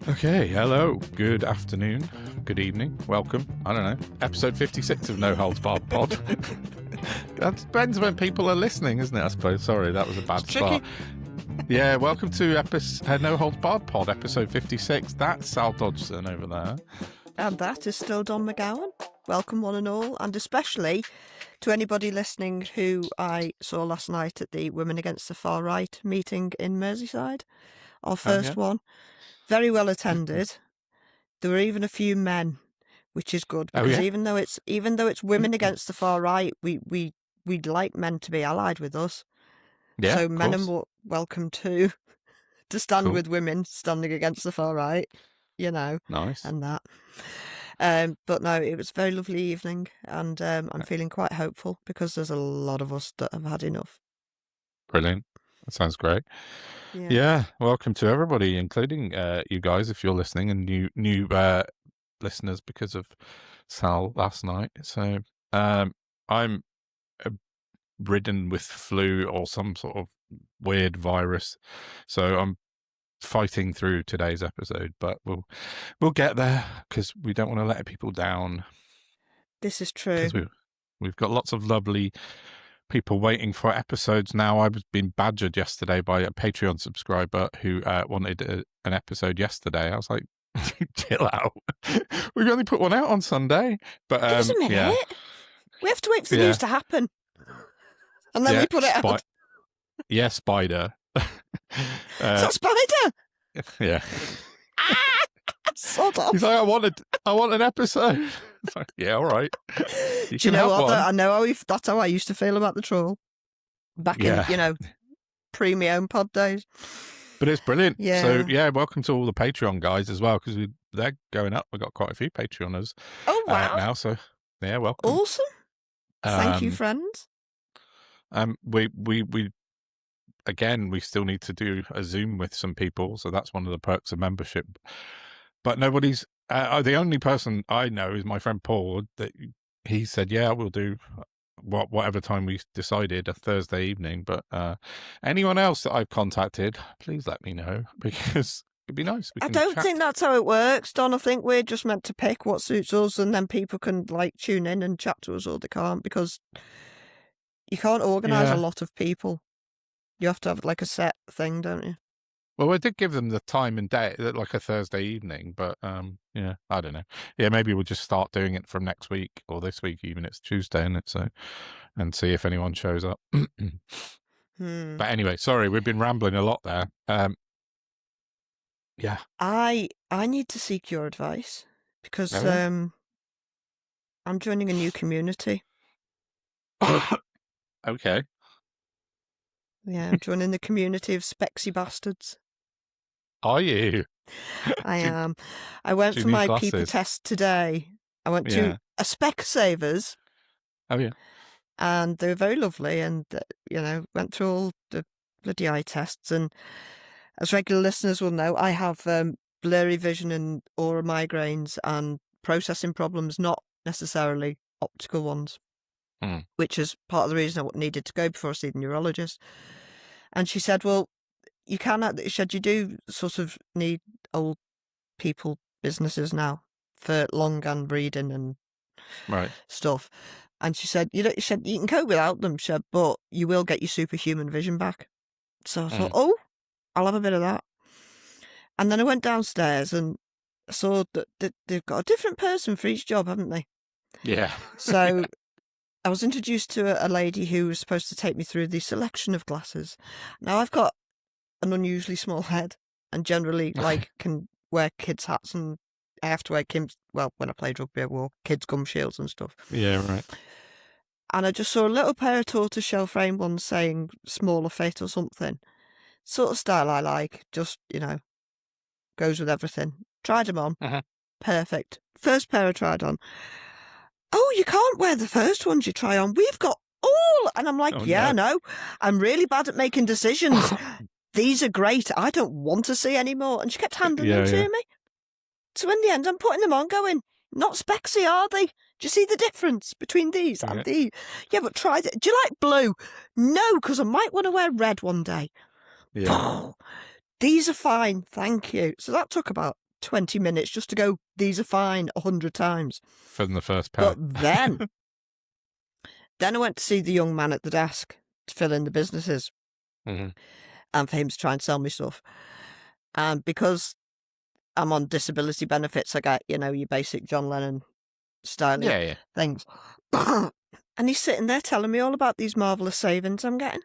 Okay, hello, good afternoon, good evening, welcome, I don't know, episode 56 of No Holds Barred Pod. That depends when people are listening, isn't it, I suppose? Sorry, that was a bad start. Yeah, welcome to No Holds Barred Pod, episode 56. That's Sal Dodgson over there. And that is still Don McGowan. Welcome one and all, and especially to anybody listening who I saw last night at the Women Against the Far Right meeting in Merseyside. Our first one. Very well attended. There were even a few men, which is good, because even though it's women against the far right, we'd like men to be allied with us. Yeah, so men are welcome to stand with women standing against the far right, you know. Nice. And that. But no, it was a very lovely evening, and I'm feeling quite hopeful because there's a lot of us that have had enough. Brilliant. That sounds great. Yeah, welcome to everybody, including you guys, if you're listening, and new listeners because of Sal last night. So I'm ridden with flu or some sort of weird virus, so I'm fighting through today's episode, but we'll get there because we don't want to let people down. This is true. We've got lots of lovely people waiting for episodes now. I was being badgered yesterday by a Patreon subscriber who wanted an episode yesterday. I was like, chill out. We've only put one out on Sunday. But give us a minute. Yeah. We have to wait for the news to happen. And then we put it out. Yeah, Spider. Is that Spider? Yeah. Sod off. He's like, I want an episode. Like, yeah, all right. Do you know what? I know that's how I used to feel about the Troll back in, pre-my-own pod days. But it's brilliant. Yeah. So, yeah, welcome to all the Patreon guys as well, because they're going up. We've got quite a few Patreoners now. So, yeah, welcome. Awesome. Thank you, friends. We still need to do a Zoom with some people, so that's one of the perks of membership. But nobody's. The only person I know is my friend Paul. That he said, "Yeah, we'll do whatever time we decided, a Thursday evening." But anyone else that I've contacted, please let me know, because it'd be nice. I don't think that's how it works, Don. I think we're just meant to pick what suits us, and then people can tune in and chat to us, or they can't, because you can't organise a lot of people. You have to have a set thing, don't you? Well, I did give them the time and day, like a Thursday evening, but I don't know. Yeah, maybe we'll just start doing it from next week or this week, even it's Tuesday, isn't it? So, and see if anyone shows up. But anyway, sorry, we've been rambling a lot there. Yeah, I need to seek your advice because I'm joining a new community. Okay. Yeah, I'm joining the community of Spexy Bastards. Are you? I am. I went for my people test today. I went to a Specsavers. Oh, yeah. And they were very lovely and, went through all the bloody eye tests. And as regular listeners will know, I have blurry vision and aura migraines and processing problems, not necessarily optical ones. Which is part of the reason I needed to go before I see the neurologist. And she said, well, you do sort of need old people businesses now for longhand reading and stuff. And she said, you can cope without them, but you will get your superhuman vision back. So I thought, I'll have a bit of that. And then I went downstairs and saw that they've got a different person for each job, haven't they? Yeah. So I was introduced to a lady who was supposed to take me through the selection of glasses. Now, I've got an unusually small head and generally can wear kids' hats, and I have to wear when I played rugby, I wore kids' gum shields and stuff. Yeah, right. And I just saw a little pair of tortoiseshell frame ones saying smaller fit or something. Sort of style I like, just, goes with everything. Tried them on. Perfect. First pair I tried on. Oh, you can't wear the first ones you try on. We've got all. And I'm like, no, I'm really bad at making decisions. These are great. I don't want to see anymore. And she kept handing them to me. So in the end, I'm putting them on going, not spexy, are they? Do you see the difference between these and these? Yeah, but try it. Do you like blue? No, because I might want to wear red one day. Yeah. These are fine. Thank you. So that took about 20 minutes just to go, these are fine 100 times. From the first pair. But then I went to see the young man at the desk to fill in the businesses and for him to try and sell me stuff. And because I'm on disability benefits, I get, your basic John Lennon styling things. And he's sitting there telling me all about these marvellous savings I'm getting.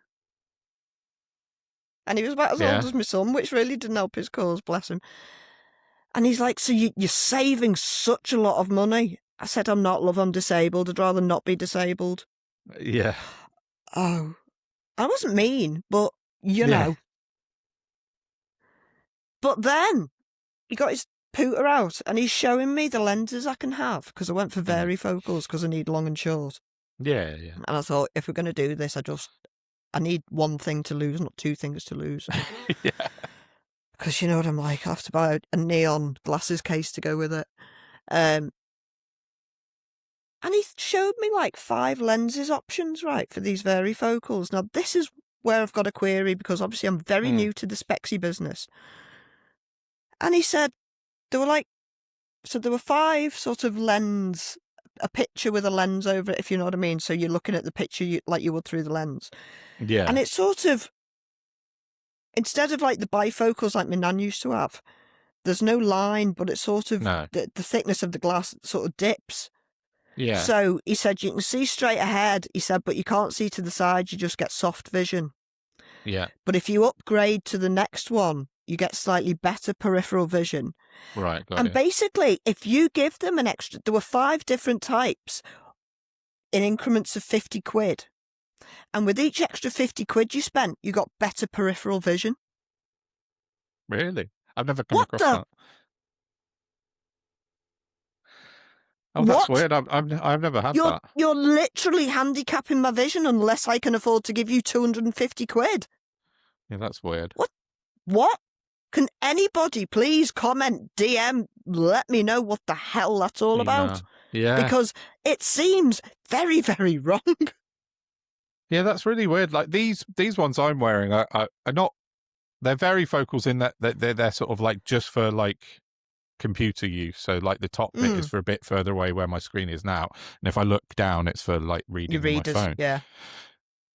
And he was about as old as my son, which really didn't help his cause, bless him. And he's like, so you're saving such a lot of money. I said, I'm not, love, I'm disabled. I'd rather not be disabled. Yeah. Oh, I wasn't mean, but, you know. But then he got his pooter out and he's showing me the lenses I can have because I went for varifocals because I need long and short. Yeah. And I thought, if we're going to do this, I need one thing to lose, not two things to lose. Yeah. Because you know what I'm like, I have to buy a neon glasses case to go with it. And he showed me like 5 lenses options, right, for these varifocals. Now, this is where I've got a query because obviously I'm very new to the spexy business. And he said there were 5 sort of lens, a picture with a lens over it, if you know what I mean. So you're looking at the picture like you would through the lens. Yeah. And it's sort of, instead of like the bifocals like my nan used to have, there's no line, but it's sort of the thickness of the glass sort of dips. Yeah. So he said you can see straight ahead, he said, but you can't see to the side, you just get soft vision. Yeah. But if you upgrade to the next one, you get slightly better peripheral vision. Right. And basically, if you give them an extra, there were 5 different types in increments of 50 quid. And with each extra 50 quid you spent, you got better peripheral vision. Really? I've never come across that. Oh, that's weird. I've never had that. You're literally handicapping my vision unless I can afford to give you 250 quid. Yeah, that's weird. What? Can anybody please comment, DM, let me know what the hell that's all about? Yeah. Because it seems very, very wrong. Yeah, that's really weird. Like these ones I'm wearing are not, they're varifocals in that they're sort of like just for like computer use. So like the top bit is for a bit further away where my screen is now. And if I look down, it's for like reading on my phone. Yeah.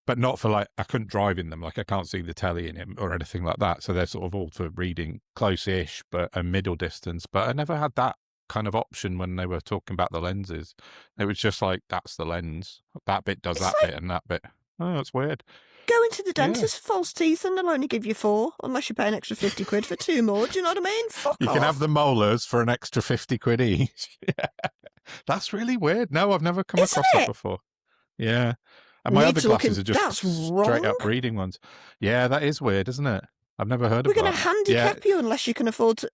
But not for like, I couldn't drive in them. Like I can't see the telly in him or anything like that. So they're sort of all for reading close-ish, but a middle distance. But I never had that kind of option when they were talking about the lenses. It was just like, that's the lens. That bit does that bit and that bit. Oh, that's weird. Going to the dentist for false teeth and they'll only give you 4 unless you pay an extra 50 quid for 2 more. Do you know what I mean? Fuck off. You can have the molars for an extra 50 quid each. Yeah. That's really weird. No, I've never come across that before. Yeah. And my other glasses are just straight up reading ones. Yeah, that is weird, isn't it? I've never heard of that. We're going to handicap you unless you can afford to.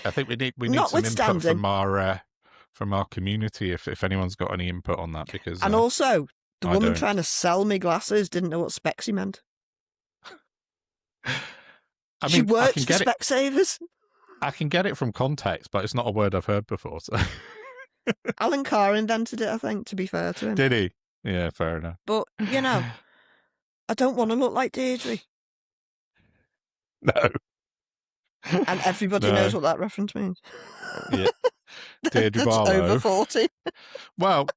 I think we need some input from our community if anyone's got any input on that, because and also the woman trying to sell me glasses didn't know what spexy meant. She worked for Specsavers. I can get it from context, but it's not a word I've heard before. So. Alan Carr invented it, I think, to be fair to him. Did he? Yeah, fair enough. But, you know, I don't want to look like Deirdre. No. And everybody knows what that reference means. Yeah. Deirdre Barlow. Over 40. Well,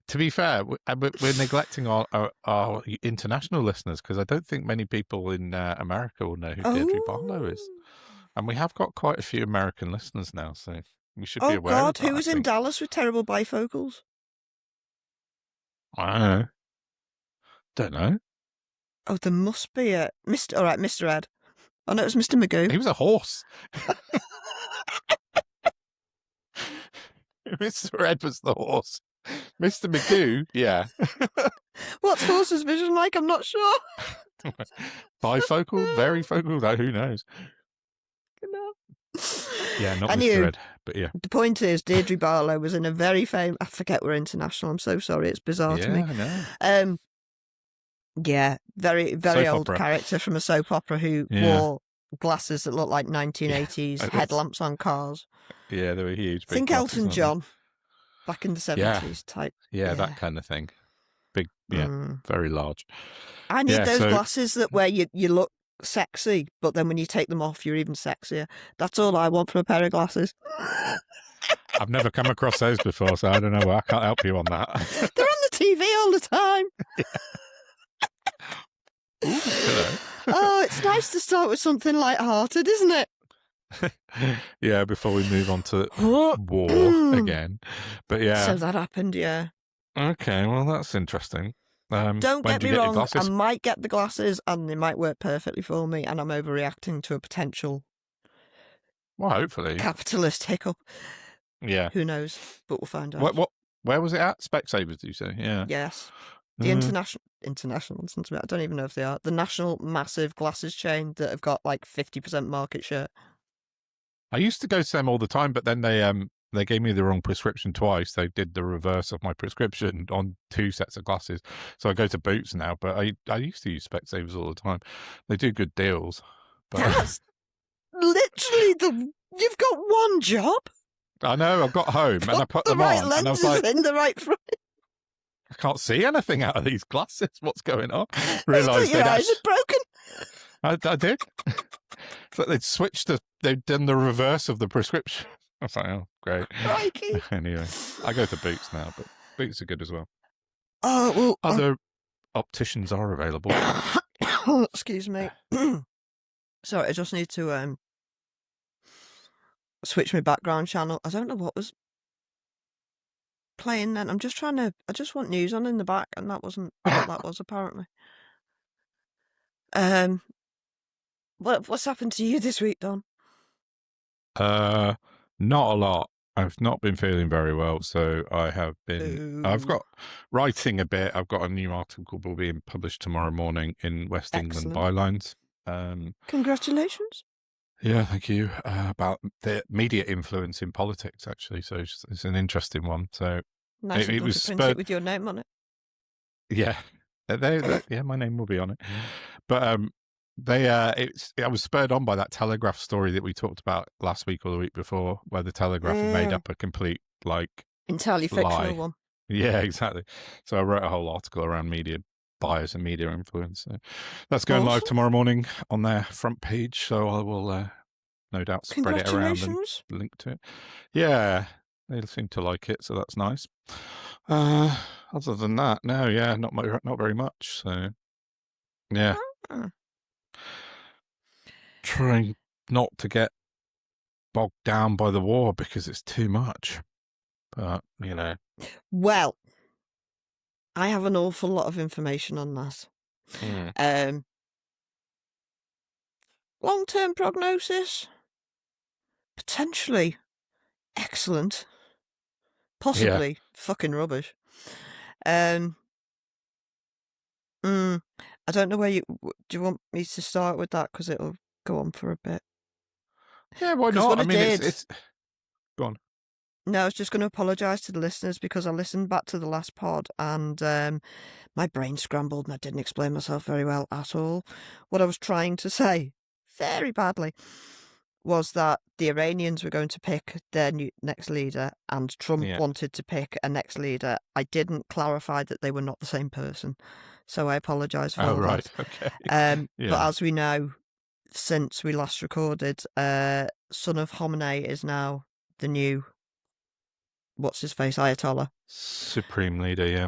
to be fair, we're neglecting our international listeners because I don't think many people in America will know who Deirdre Barlow is. And we have got quite a few American listeners now, so we should be aware of that. Who was in Dallas with terrible bifocals? I don't know. Oh, there must be a Mr. Ed. Oh, no, it was Mr. Magoo. He was a horse. Mr. Ed was the horse. Mr. Magoo, yeah. What's horse's vision like? I'm not sure. Bifocal? Varifocal? No, who knows? Yeah, not Mr. Ed, but yeah. The point is, Deirdre Barlow was in a very famous... I forget we're international. I'm so sorry. It's bizarre to me. I know. Yeah, very, very soap old opera. Character from a soap opera who wore glasses that looked like 1980s headlamps on cars. Yeah, they were huge. Think Elton John back in the 70s type. Yeah, that kind of thing. Big, very large. I need those glasses that where you look sexy, but then when you take them off, you're even sexier. That's all I want from a pair of glasses. I've never come across those before, so I don't know. I can't help you on that. They're on the TV all the time. Ooh, oh, it's nice to start with something light-hearted, isn't it? Yeah, before we move on to war again. But yeah. So that happened, yeah. Okay, well, that's interesting. Don't get me wrong, I I might get the glasses and they might work perfectly for me, and I'm overreacting to a potential hopefully capitalist hiccup. Yeah. Who knows? But we'll find out. Where was it at? Specsavers, do you say? Yeah. Yes. The international, I don't even know if they are. The national massive glasses chain that have got like 50% market share. I used to go to them all the time, but then they gave me the wrong prescription twice. They did the reverse of my prescription on 2 sets of glasses. So I go to Boots now, but I used to use Specsavers all the time. They do good deals. But that's literally you've got one job. I know, I got home and I put them right on lenses and I was like, in the right frame. I can't see anything out of these glasses. What's going on? Realised your eyes are broken. I did. So they'd done the reverse of the prescription. I was like, oh, great. Crikey. Anyway, I go to Boots now, but Boots are good as well. Oh, well. Other opticians are available. Excuse me. Sorry, I just need to switch my background channel. I don't know what was playing then. I just want news on in the back, and that wasn't what that was, apparently. What's happened to you this week, Don? Not a lot. I've not been feeling very well, so I have been. I've got writing a bit. I've got a new article being published tomorrow morning in West England Bylines. Congratulations. Yeah, thank you. About the media influence in politics, actually. So it's an interesting one. So nice it was print it with your name on it. Yeah, yeah, my name will be on it. But I was spurred on by that Telegraph story that we talked about last week or the week before, where the Telegraph made up a complete entirely fictional one. Yeah, exactly. So I wrote a whole article around media bias and media influence. So that's going live tomorrow morning on their front page. So I will no doubt spread it around and link to it. Yeah, they seem to like it, so that's nice. Other than that, no, yeah, not very much. So yeah. Trying not to get bogged down by the war because it's too much. But, Well, I have an awful lot of information on that. Long-term prognosis? Potentially excellent. Possibly fucking rubbish. I don't know do you want me to start with that? Because it'll go on for a bit. Yeah, why not? I mean, it's... Go on. No, I was just going to apologise to the listeners because I listened back to the last pod and my brain scrambled and I didn't explain myself very well at all. What I was trying to say, very badly, was that the Iranians were going to pick their next leader and Trump wanted to pick a next leader. I didn't clarify that they were not the same person. So I apologise for all right. that. Okay. But as we know, since we last recorded, son of Khamenei is now the new, what's his face, Ayatollah. Supreme leader, yeah.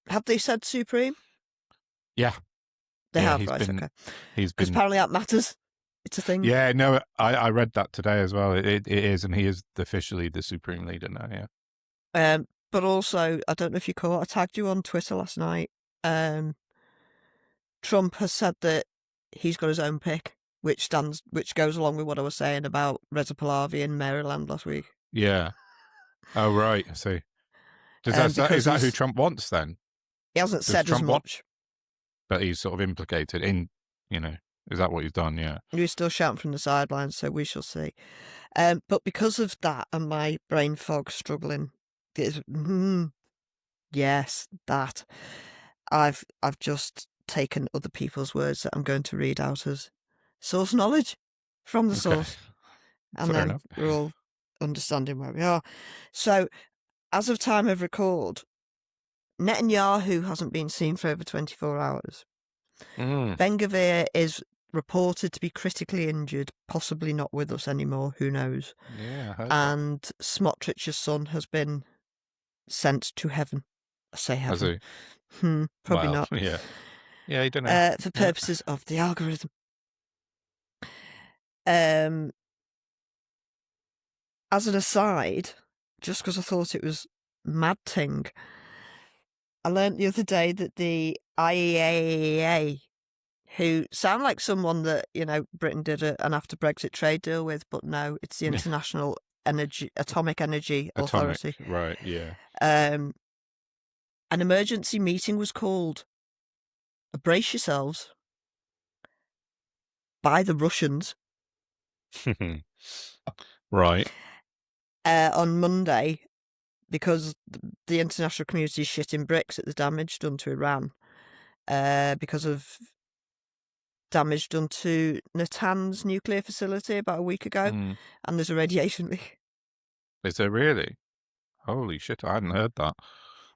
Have they said supreme? Yeah. They have, right, okay. Because apparently that matters. It's a thing. Yeah, no, I read that today as well. It is, and he is officially the supreme leader now, yeah. But also, I don't know if you caught, I tagged you on Twitter last night. Trump has said that he's got his own pick, which goes along with what I was saying about Reza Pahlavi in Maryland last week. Yeah. Oh, right. I see. Is that who Trump wants then? He hasn't said as much. But he's sort of implicated in, is that what he's done? Yeah. He's still shouting from the sidelines, so we shall see. But because of that and my brain fog struggling, yes, that I've just taken other people's words that I'm going to read out as source knowledge from the source. And Fair then enough. we're all understanding where we are. So, as of time of record, Netanyahu hasn't been seen for over 24 hours. Ben-Gvir is reported to be critically injured, possibly not with us anymore, who knows. Yeah, I heard that. And Smotrich's son has been sent to heaven. I say Has heaven. he? Probably Well, not. yeah. Yeah, you don't know. For purposes of the algorithm. As an aside, just because I thought it was mad ting, I learnt the other day that the IEA, who sound like someone that, Britain did an after Brexit trade deal with, but no, it's the International Atomic Energy Authority. Right, yeah. An emergency meeting was called, brace yourselves, by the Russians. Right. On Monday, because the international community is shitting bricks at the damage done to Iran, because of damage done to Natanz nuclear facility about a week ago, and there's a radiation leak. Is there really? Holy shit! I hadn't heard that.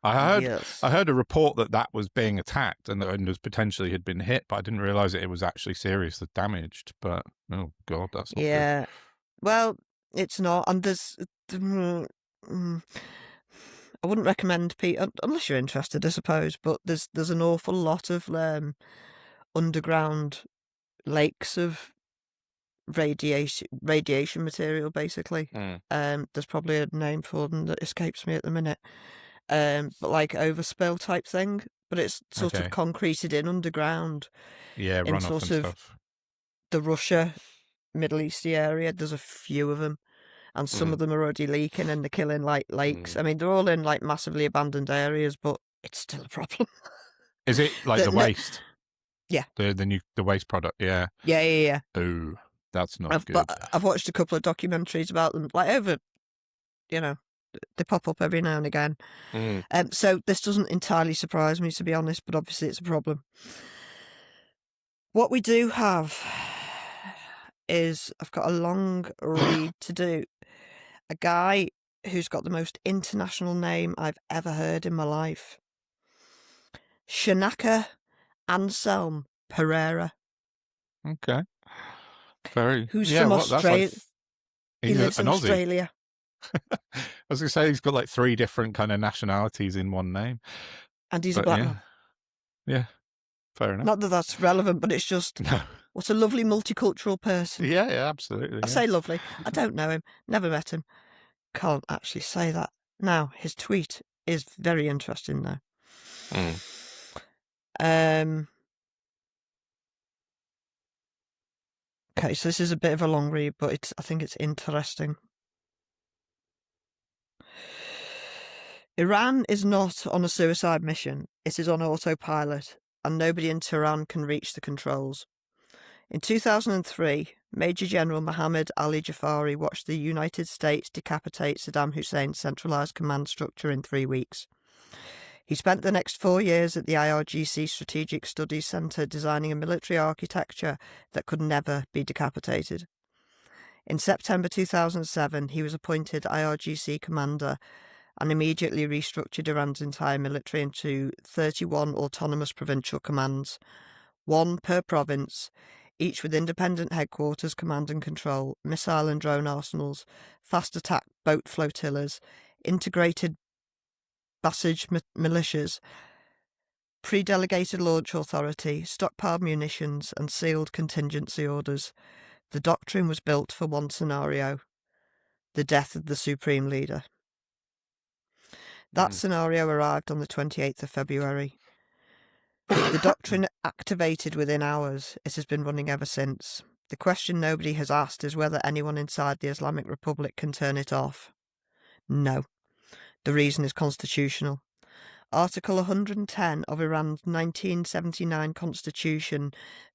I Yes. heard a report that was being attacked and was potentially had been hit, but I didn't realize it was actually seriously damaged. But oh god, that's not good. Well, it's not, and there's. I wouldn't recommend people unless you're interested, I suppose. But there's an awful lot of underground lakes of radiation material, basically. There's probably a name for them that escapes me at the minute. But like overspill type thing, but it's sort of concreted in underground. Yeah, in runoff sort and of stuff. The Russia, Middle Easty area. There's a few of them, and some of them are already leaking and they're killing like lakes. I mean, they're all in like massively abandoned areas, but it's still a problem. Is it like the waste? Yeah. The waste product, yeah. Yeah. Oh, that's not good. But I've watched a couple of documentaries about them, like over, they pop up every now and again. So this doesn't entirely surprise me, to be honest, but obviously it's a problem. What we do have is, I've got a long read to do. A guy who's got the most international name I've ever heard in my life. Shanaka Anselm Pereira. Okay. Who's from Australia. He lives in Aussie. Australia. I was going to say he's got like 3 different kind of nationalities in one name. And he's a black man. Yeah, fair enough. Not that that's relevant, but it's just, what a lovely multicultural person. Yeah, absolutely. I say lovely. I don't know him. Never met him. Can't actually say that. Now, his tweet is very interesting, though. Okay, so this is a bit of a long read, but I think it's interesting. Iran is not on a suicide mission. It is on autopilot, and nobody in Tehran can reach the controls. In 2003, Major General Mohammed Ali Jafari watched the United States decapitate Saddam Hussein's centralized command structure in 3 weeks. He spent the next 4 years at the IRGC Strategic Studies Center designing a military architecture that could never be decapitated. In September 2007, he was appointed IRGC commander and immediately restructured Iran's entire military into 31 autonomous provincial commands, 1 per province, each with independent headquarters, command and control, missile and drone arsenals, fast attack boat flotillas, integrated Basij militias, pre-delegated launch authority, stockpiled munitions, and sealed contingency orders. The doctrine was built for one scenario: the death of the supreme leader. That scenario arrived on the 28th of February. The doctrine activated within hours. It has been running ever since. The question nobody has asked is whether anyone inside the Islamic Republic can turn it off. No. The reason is constitutional. Article 110 of Iran's 1979 constitution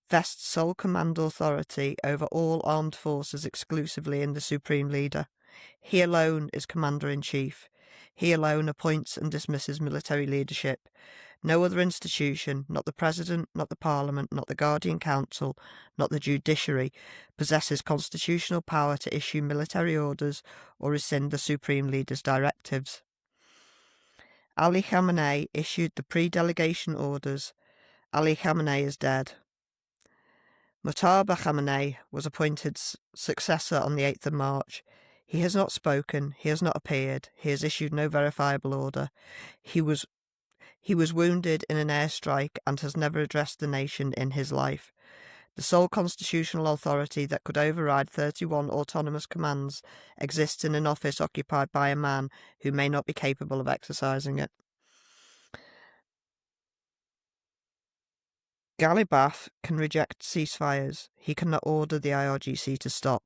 vests sole command authority over all armed forces exclusively in the supreme leader. He alone is commander-in-chief. He alone appoints and dismisses military leadership. No other institution, not the President, not the Parliament, not the Guardian Council, not the judiciary, possesses constitutional power to issue military orders or rescind the Supreme Leader's directives. Ali Khamenei issued the pre-delegation orders Ali Khamenei is dead. Murtaba Khamenei was appointed successor on the 8th of March. He has not spoken, he has not appeared, he has issued no verifiable order. He was wounded in an airstrike and has never addressed the nation in his life. The sole constitutional authority that could override 31 autonomous commands exists in an office occupied by a man who may not be capable of exercising it. Ghalibaf can reject ceasefires. He cannot order the IRGC to stop.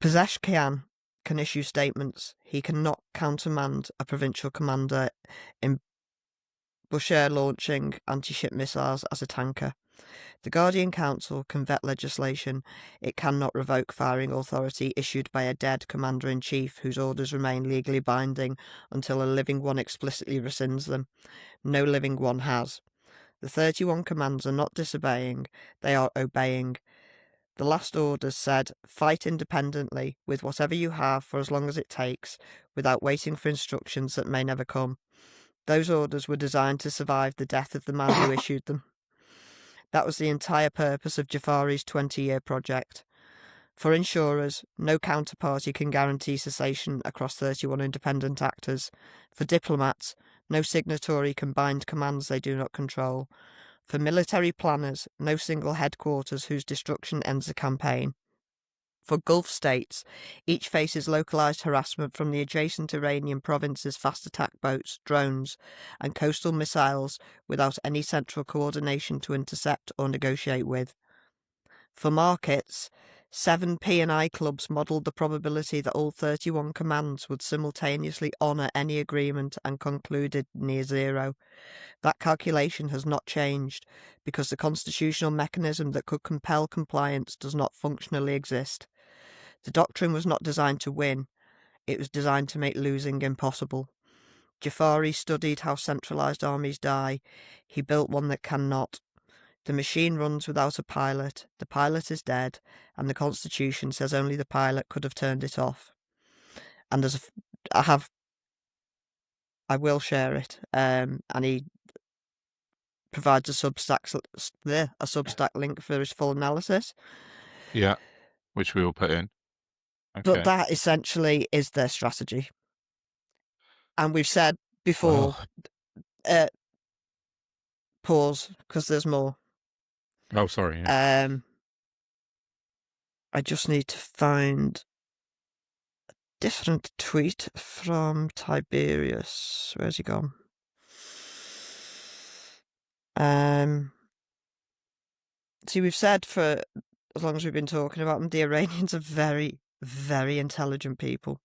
Pezeshkian can issue statements. He cannot countermand a provincial commander in Bushehr launching anti-ship missiles as a tanker. The Guardian Council can vet legislation. It cannot revoke firing authority issued by a dead commander-in-chief whose orders remain legally binding until a living one explicitly rescinds them. No living one has. The 31 commands are not disobeying, they are obeying. The last orders said, fight independently with whatever you have for as long as it takes, without waiting for instructions that may never come. Those orders were designed to survive the death of the man who issued them. That was the entire purpose of Jafari's 20-year project. For insurers, no counterparty can guarantee cessation across 31 independent actors. For diplomats, no signatory can bind commands they do not control. For military planners, no single headquarters whose destruction ends a campaign. For Gulf states, each faces localised harassment from the adjacent Iranian provinces' fast attack boats, drones, and coastal missiles without any central coordination to intercept or negotiate with. For markets, 7 P&I clubs modelled the probability that all 31 commands would simultaneously honour any agreement and concluded near zero. That calculation has not changed because the constitutional mechanism that could compel compliance does not functionally exist. The doctrine was not designed to win, it was designed to make losing impossible. Jafari studied how centralised armies die. He built one that cannot. The machine runs without a pilot, the pilot is dead, and the Constitution says only the pilot could have turned it off. And I will share it, and he provides a Substack link for his full analysis. Yeah, which we will put in. Okay. But that essentially is their strategy. And we've said before, pause, because there's more. Oh, sorry. Yeah. I just need to find a different tweet from Tiberius. Where's he gone? See, we've said for as long as we've been talking about them, the Iranians are very, very intelligent people.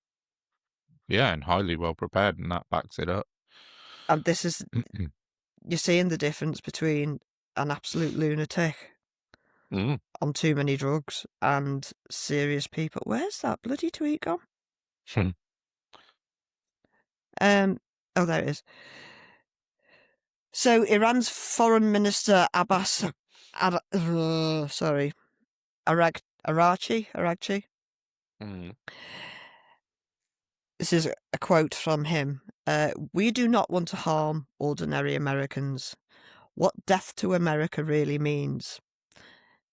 Yeah, and highly well prepared, and that backs it up. And this is, you're seeing the difference between an absolute lunatic on too many drugs and serious people. Where's that bloody tweet gone? Oh, there it is. So Iran's Foreign Minister Abbas Aragchi. This is a quote from him. We do not want to harm ordinary Americans. What death to America really means.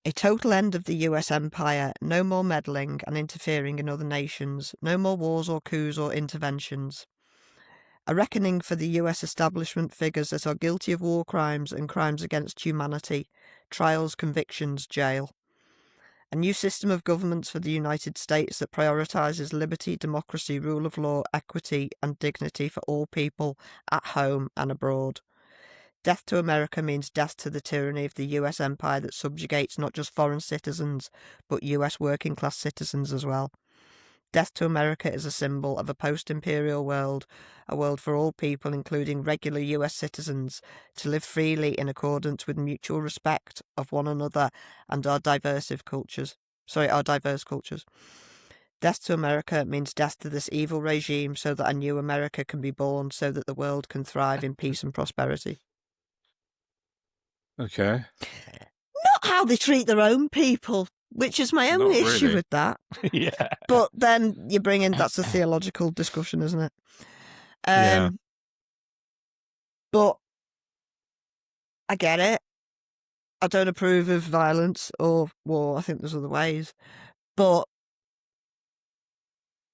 A total end of the US empire, no more meddling and interfering in other nations, no more wars or coups or interventions. A reckoning for the US establishment figures that are guilty of war crimes and crimes against humanity, trials, convictions, jail. A new system of governments for the United States that prioritises liberty, democracy, rule of law, equity and dignity for all people at home and abroad. Death to America means death to the tyranny of the US empire that subjugates not just foreign citizens, but US working class citizens as well. Death to America is a symbol of a post-imperial world, a world for all people, including regular US citizens, to live freely in accordance with mutual respect of one another and our diverse cultures. Death to America means death to this evil regime so that a new America can be born, so that the world can thrive in peace and prosperity. Okay. Not how they treat their own people, which is my only issue with that. Yeah. But then you bring in, that's a theological discussion, isn't it? Yeah. But I get it. I don't approve of violence or war. I think there's other ways. But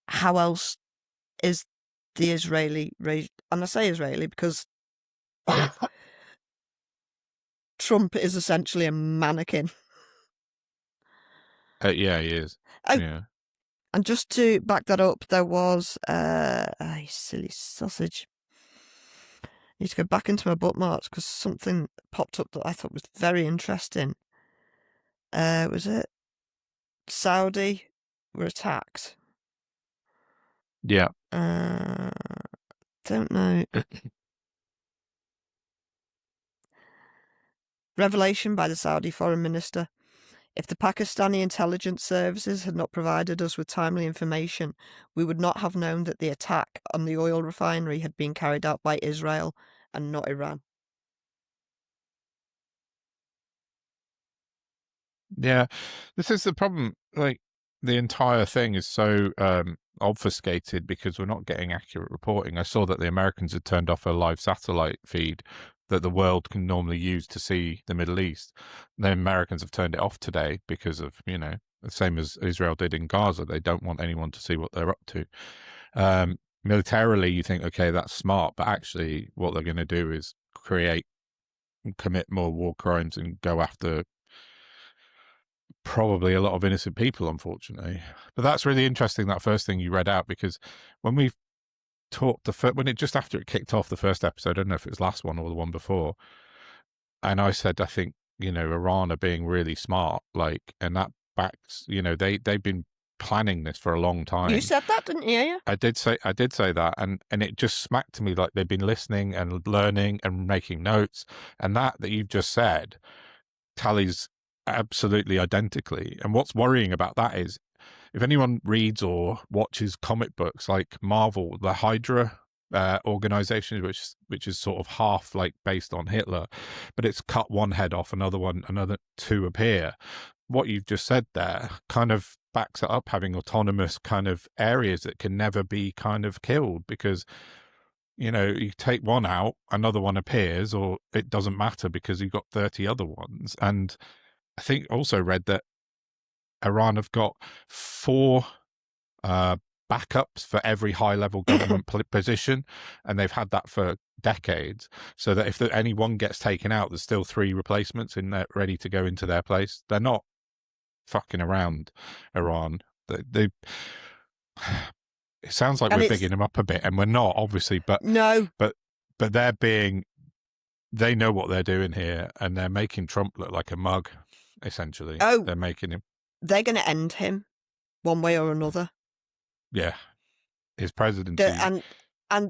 how else is the Israeli regime? And I say Israeli because Trump is essentially a mannequin. Yeah, he is. Oh, Yeah. and just to back that up, there was silly sausage. I need to go back into my bookmarks because something popped up that I thought was very interesting. Was it Saudi were attacked? Yeah. Don't know. Revelation by the Saudi foreign minister. If the Pakistani intelligence services had not provided us with timely information, we would not have known that the attack on the oil refinery had been carried out by Israel and not Iran. Yeah, this is the problem. Like, the entire thing is so obfuscated because we're not getting accurate reporting. I saw that the Americans had turned off a live satellite feed that the world can normally use to see the Middle East. The Americans have turned it off today because of, the same as Israel did in Gaza. They don't want anyone to see what they're up to. Militarily, you think, okay, that's smart, but actually what they're going to do is commit more war crimes and go after probably a lot of innocent people, unfortunately. But that's really interesting, that first thing you read out, because when we talked just after it kicked off the first episode, I don't know if it was last one or the one before, and I said, I think, Iran are being really smart, and that backs, they've been planning this for a long time. You said that, didn't you? I did say that, and it just smacked to me like they've been listening and learning and making notes, and that you've just said tallies absolutely identically. And what's worrying about that is, if anyone reads or watches comic books like Marvel, the Hydra organization, which is sort of half like based on Hitler, but it's cut one head off, another two appear. What you've just said there kind of backs it up, having autonomous kind of areas that can never be kind of killed, because you take one out, another one appears, or it doesn't matter because you've got 30 other ones. And I think also read that Iran have got 4 backups for every high-level government position, and they've had that for decades, so that if any one gets taken out, there's still 3 replacements in there ready to go into their place. They're not fucking around, Iran. They it sounds like we're bigging them up a bit, and we're not, obviously, but no, but they know what they're doing here, and they're making Trump look like a mug, essentially. Oh, they're making him. They're going to end him one way or another. Yeah, his presidency, and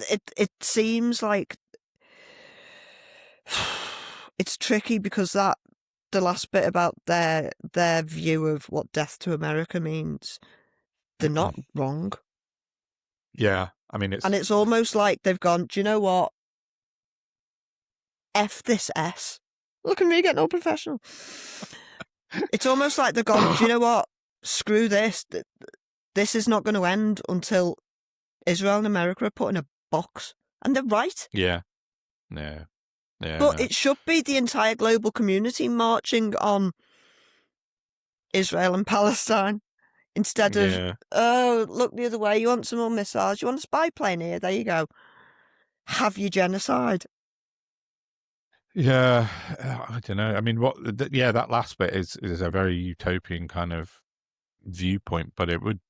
it seems like it's tricky because the last bit about their view of what death to America means, they're not wrong. Yeah, I mean, it's almost like they've gone, do you know what? F this S. Look at me getting all professional. It's almost like they've gone, do you know what? Screw this. This is not going to end until Israel and America are put in a box. And they're right. Yeah. Yeah. Yeah. But it should be the entire global community marching on Israel and Palestine instead of, oh, look the other way. You want some more missiles? You want a spy plane here? There you go. Have your genocide. Yeah, I don't know. I mean, that last bit is a very utopian kind of viewpoint, but it would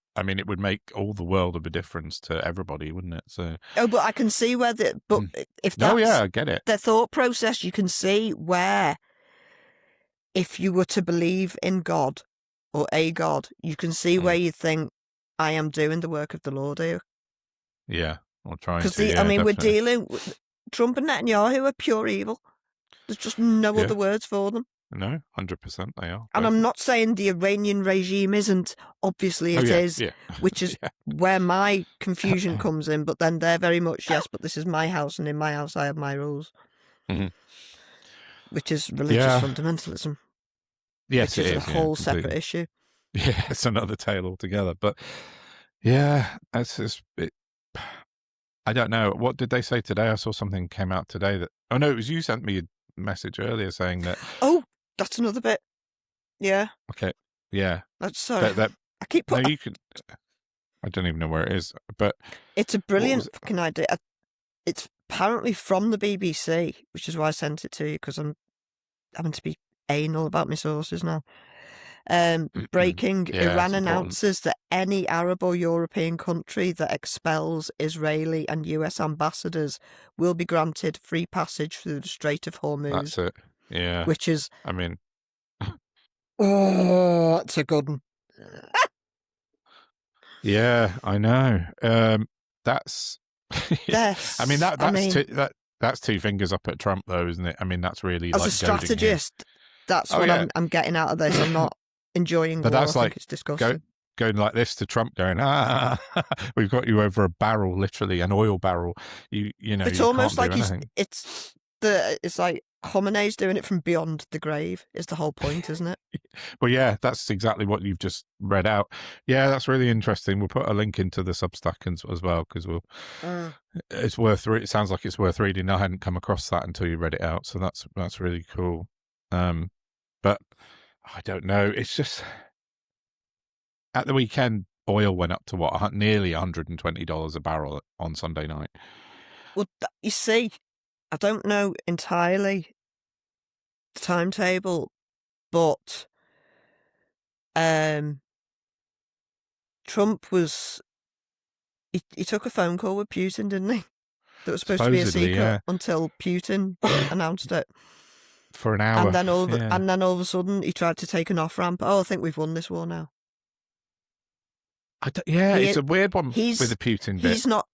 make all the world of a difference to everybody, wouldn't it? So, but I can see where if that's I get it. Their thought process, you can see where, if you were to believe in God or a God, you can see where you think, I am doing the work of the Lord here. Yeah, or trying to. Because definitely. we're dealing with Trump and Netanyahu are pure evil. There's just no other words for them. No, 100% they are. And I'm not saying the Iranian regime isn't. Obviously it is, which is where my confusion comes in. But then they're very much, yes, but this is my house, and in my house I have my rules. Mm-hmm. Which is religious fundamentalism. Yes, which is a whole separate issue. Yeah, it's another tale altogether. But yeah, it's just I don't know. What did they say today? I saw something came out today that. Oh no, it was you sent me message earlier saying that. Oh, that's another bit. Yeah. Okay. Yeah. Sorry. That I keep no, putting. you can. I don't even know where it is, but It's a what was brilliant it? fucking idea. It's apparently from the BBC, which is why I sent it to you, because I'm having to be anal about my sources now. Breaking, Yeah, Iran it's important. announces that any Arab or European country that expels Israeli and US ambassadors will be granted free passage through the Strait of Hormuz. That's it. Yeah. Which is, I mean, oh, that's a good one. yeah, I know. That's. I mean that's two fingers up at Trump, though, isn't it? I mean, that's really as like a strategist, that's what yeah. I'm getting out of this. I'm not enjoying But war. that's I like think it's disgusting. going like this to Trump, going, we've got you over a barrel, literally an oil barrel. You know, It's you can't almost do like anything. it's like Khamenei's doing it from beyond the grave is the whole point, isn't it? Well, yeah, that's exactly what you've just read out. Yeah, that's really interesting. We'll put a link into the Substack as well, because it's worth. It sounds like it's worth reading. I hadn't come across that until you read it out, so that's really cool. But I don't know. It's just at the weekend, oil went up to what, nearly $120 a barrel on Sunday night. Well, you see, I don't know entirely the timetable, but Trump he took a phone call with Putin, didn't he? That was supposed to be a secret until Putin announced it for an hour, and then all of a sudden he tried to take an off ramp. Oh, I think we've won this war now. It's a weird one with the Putin bit. He's not.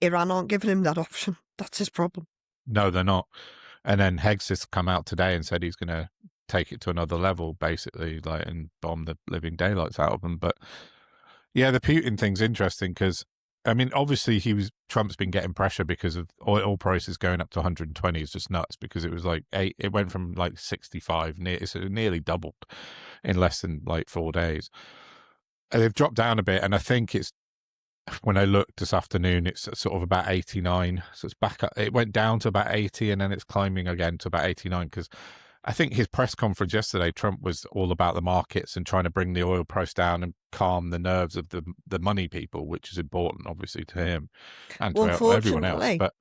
Iran aren't giving him that option. That's his problem. No, they're not. And then Heggs has come out today and said he's going to take it to another level, basically, like, and bomb the living daylights out of them. But yeah, the Putin thing's interesting because, I mean, obviously Trump's been getting pressure because of oil prices going up to 120 is just nuts, because it was like it went from like 65, it's nearly doubled in less than like 4 days. And they've dropped down a bit, and I think it's, when I looked this afternoon, it's sort of about 89. So it's back up. It went down to about 80, and then it's climbing again to about 89. Because I think his press conference yesterday, Trump was all about the markets and trying to bring the oil price down and calm the nerves of the money people, which is important, obviously, to him and to everyone else. But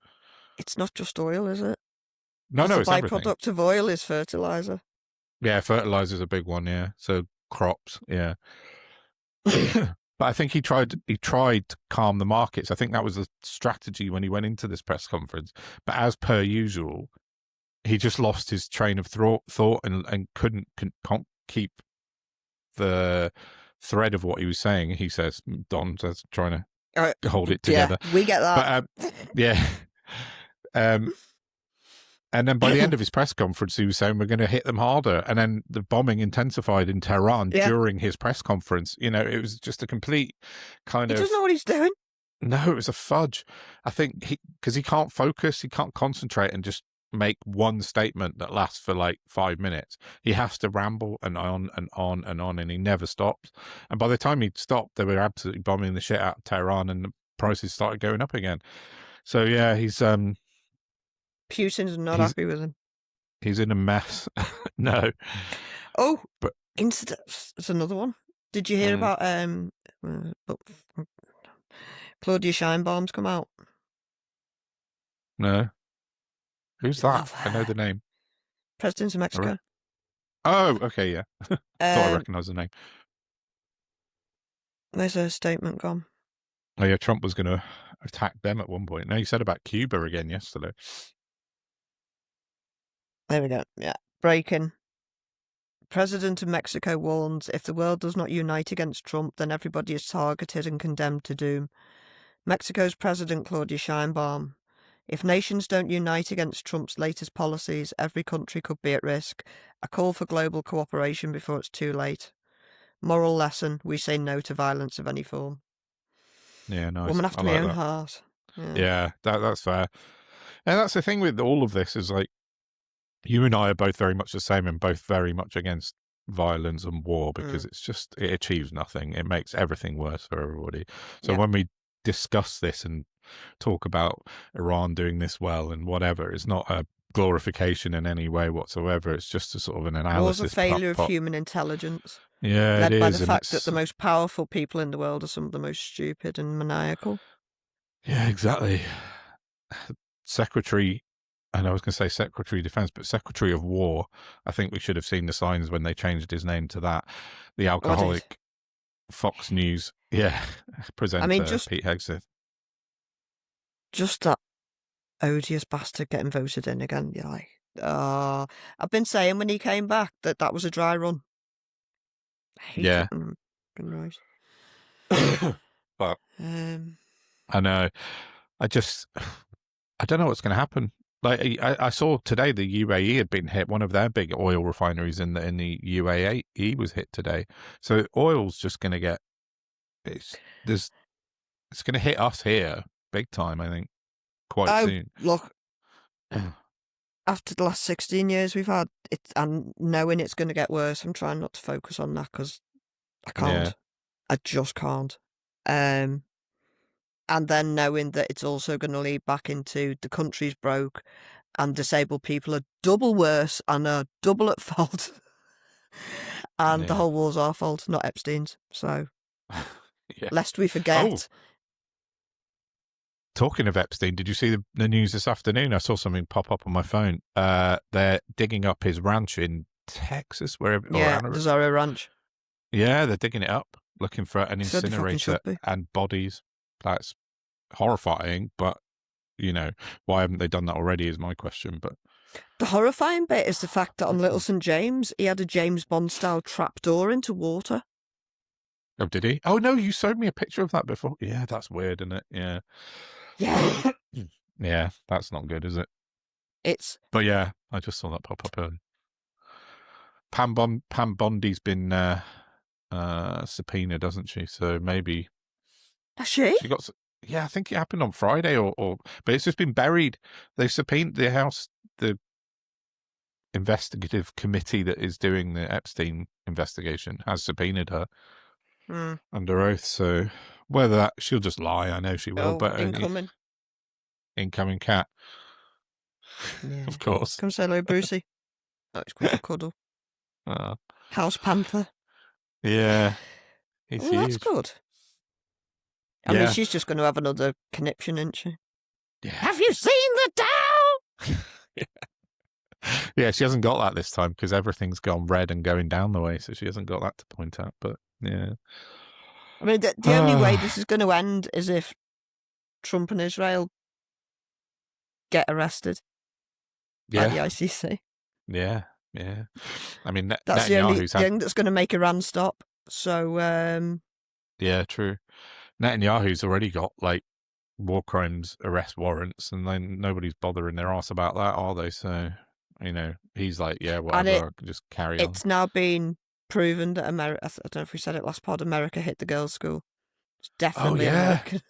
it's not just oil, is it? No, it's everything. The byproduct of oil is fertilizer. Yeah, fertilizer's a big one. Yeah, so crops. Yeah. But I think he tried to calm the markets. I think that was the strategy when he went into this press conference. But as per usual, he just lost his train of thought and couldn't keep the thread of what he was saying. He says, Don says, trying to hold it together. Yeah, we get that. But yeah. And then by the end of his press conference, he was saying, we're going to hit them harder. And then the bombing intensified in Tehran during his press conference. You know, it was just a complete kind of... He doesn't know what he's doing. No, it was a fudge. I think because he can't focus, he can't concentrate and just make one statement that lasts for like 5 minutes. He has to ramble and on and on and on, and he never stops. And by the time he stopped, they were absolutely bombing the shit out of Tehran, and the prices started going up again. So yeah, he's... Putin's not happy with him. He's in a mess. No. Oh, but it's another one. Did you hear about Claudia Scheinbaum's come out? No. Who's that? I know the name. President of Mexico. Oh, okay, yeah. Thought I recognised the name. There's a statement gone. Oh yeah, Trump was going to attack them at one point. No, he said about Cuba again yesterday. There we go. Yeah. Breaking. President of Mexico warns if the world does not unite against Trump, then everybody is targeted and condemned to doom. Mexico's President Claudia Scheinbaum. If nations don't unite against Trump's latest policies, every country could be at risk. A call for global cooperation before it's too late. Moral lesson, we say no to violence of any form. Yeah, nice. Woman after my own heart. Yeah, that's fair. And that's the thing with all of this is, like, you and I are both very much the same and both very much against violence and war, because it's just, it achieves nothing. It makes everything worse for everybody. So when we discuss this and talk about Iran doing this well and whatever, it's not a glorification in any way whatsoever. It's just a sort of an War's a analysis. failure of human intelligence, Yeah, led it by is, the and fact that it's the most powerful people in the world are some of the most stupid and maniacal. yeah, exactly. Secretary, and I was going to say Secretary of Defense, but Secretary of War. I think we should have seen the signs when they changed his name to that. The alcoholic Fox News, presenter, I mean, Pete Hegseth. Just that odious bastard getting voted in again. You're like, I've been saying when he came back that was a dry run. I hate it when right. But I know. I don't know what's going to happen. Like I saw today, the UAE had been hit. One of their big oil refineries in the UAE was hit today. So oil's just going to get it's going to hit us here big time. I think quite soon. Look, after the last 16 years we've had it, and knowing it's going to get worse, I'm trying not to focus on that because I can't. Yeah. I just can't. And then knowing that it's also going to lead back into the country's broke and disabled people are double worse and are double at fault. And the whole war's our fault, not Epstein's. So, lest we forget. Oh. Talking of Epstein, did you see the news this afternoon? I saw something pop up on my phone. They're digging up his ranch in Texas, wherever. The Zorro Ranch. Yeah, they're digging it up, looking for an incinerator and bodies. That's horrifying, but, why haven't they done that already is my question. But the horrifying bit is the fact that on Little St. James, he had a James Bond-style trapdoor into water. Oh, did he? Oh, no, you showed me a picture of that before. Yeah, that's weird, isn't it? Yeah. Yeah. Yeah, that's not good, is it? But yeah, I just saw that pop up earlier. Pam Bondi's been subpoenaed, hasn't she? So maybe. Has she? She got. Yeah, I think it happened on Friday, but it's just been buried. They've subpoenaed the investigative committee that is doing the Epstein investigation has subpoenaed her under oath. So whether she'll just lie, I know she will. But incoming cat, of course. Come say hello, Brucey. It's quick a cuddle. House Panther. Yeah, he's huge. That's good. I mean, she's just going to have another conniption, isn't she? Yeah. Have you seen the Dow? Yeah, she hasn't got that this time because everything's gone red and going down the way, so she hasn't got that to point out. But yeah, I mean, the only way this is going to end is if Trump and Israel get arrested by the ICC. Yeah. I mean, that's the only thing that's going to make Iran stop. So, yeah, true. Netanyahu's already got war crimes arrest warrants, and then nobody's bothering their ass about that, are they? So, he's like, yeah, whatever, just carry on. It's now been proven that America, I don't know if we said it last pod, America hit the girls' school. It's definitely American.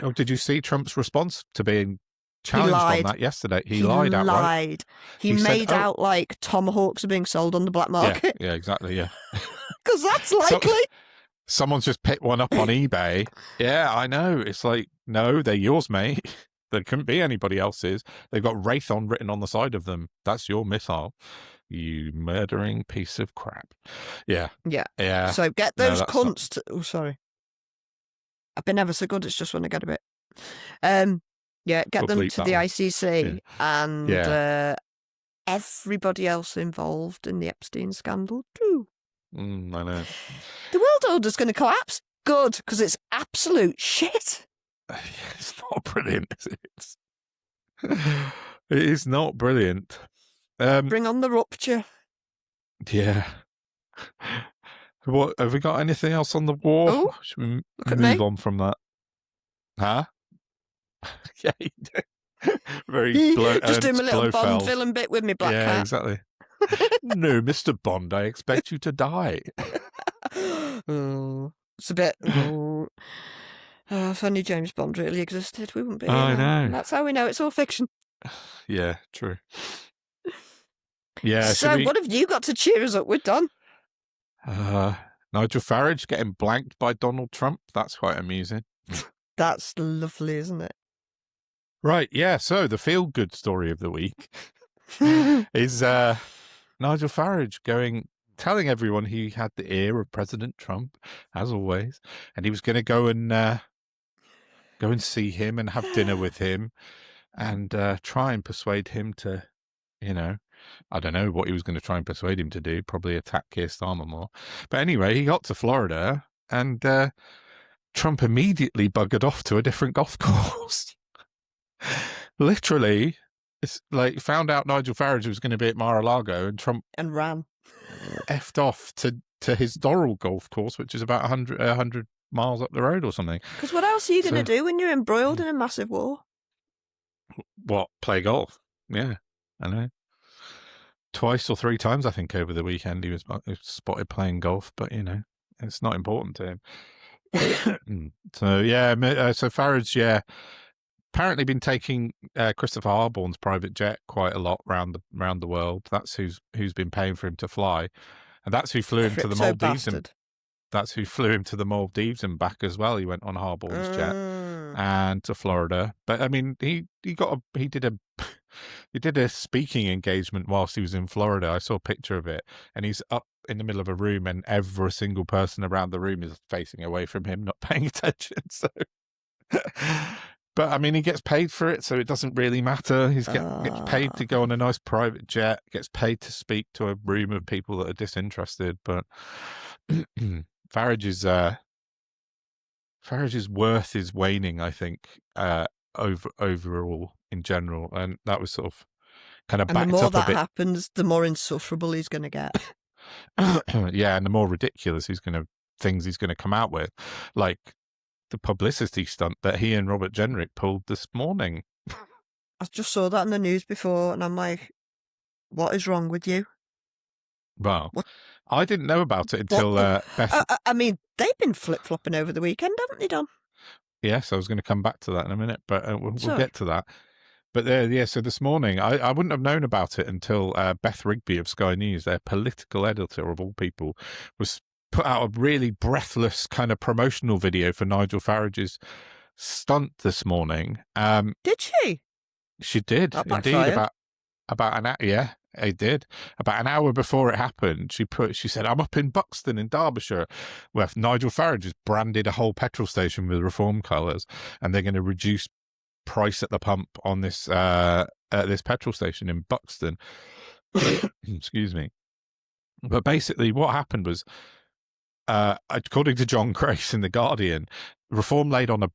Oh, did you see Trump's response to being challenged on that yesterday? He lied outright. He made out like tomahawks are being sold on the black market. Yeah, exactly, yeah. Because that's likely. Someone's just picked one up on eBay. Yeah, I know. It's like, no, they're yours, mate. There couldn't be anybody else's. They've got Raytheon written on the side of them. That's your missile. You murdering piece of crap. Yeah. So get those cunts to... Oh, sorry. I've been ever so good. It's just when I get a bit... get them to the ICC and everybody else involved in the Epstein scandal too. I know. The world order's going to collapse. Good, because it's absolute shit. It's not brilliant, is it? It is not brilliant. Bring on the rupture. Yeah. What have we got? Anything else on the war? Oh, should we move on from that? Huh? Yeah, you do. Very just do my little Bond villain bit with me black cat. Yeah, exactly. No, Mr. Bond, I expect you to die. It's a bit. If only James Bond really existed, we wouldn't be. I know. That's how we know it's all fiction. Yeah, true. Yeah. So, what have you got to cheer us up with, Don? Nigel Farage getting blanked by Donald Trump. That's quite amusing. That's lovely, isn't it? Right. Yeah. So the feel-good story of the week. is Nigel Farage telling everyone he had the ear of President Trump, as always, and he was going to go and see him and have dinner with him and try and persuade him to, I don't know what he was going to try and persuade him to do, probably attack Keir Starmer more. But anyway, he got to Florida and Trump immediately buggered off to a different golf course. Literally, it's like found out Nigel Farage was going to be at Mar-a-Lago and Trump and ran. Effed off to his Doral golf course, which is about 100 miles up the road or something. Because what else are you going to do when you're embroiled in a massive war? What, play golf? Yeah, I know. Twice or three times, I think, over the weekend he was spotted playing golf, but, it's not important to him. So, yeah, so Farage, yeah, apparently been taking Christopher Harborne's private jet quite a lot round the world. That's who's been paying for him to fly, and that's who flew him to the Maldives. And that's who flew him to the Maldives and back as well. He went on Harborne's jet and to Florida. But I mean, he did a speaking engagement whilst he was in Florida. I saw a picture of it, and he's up in the middle of a room, and every single person around the room is facing away from him, not paying attention. So. But, I mean, he gets paid for it, so it doesn't really matter. He gets paid to go on a nice private jet, gets paid to speak to a room of people that are disinterested. But Farage's worth is waning, I think, overall in general. And that was sort of kind of backed up a bit. And the more that happens, the more insufferable he's going to get. Yeah, and the more ridiculous things he's going to come out with. Like the publicity stunt that he and Robert Jenrick pulled this morning. I just saw that in the news before, and I'm like, what is wrong with you? Well, I didn't know about it until Beth... I mean, they've been flip-flopping over the weekend, haven't they, Don? Yes, I was going to come back to that in a minute, but we'll get to that. But so this morning, I wouldn't have known about it until Beth Rigby of Sky News, their political editor of all people, was put out a really breathless kind of promotional video for Nigel Farage's stunt this morning. Did she? She did, indeed. About an hour. Yeah, it did. About an hour before it happened, she said, "I'm up in Buxton in Derbyshire, where Nigel Farage has branded a whole petrol station with Reform colours, and they're going to reduce price at the pump on this petrol station in Buxton." Excuse me. But basically, what happened was, according to John Grace in The Guardian, Reform laid on a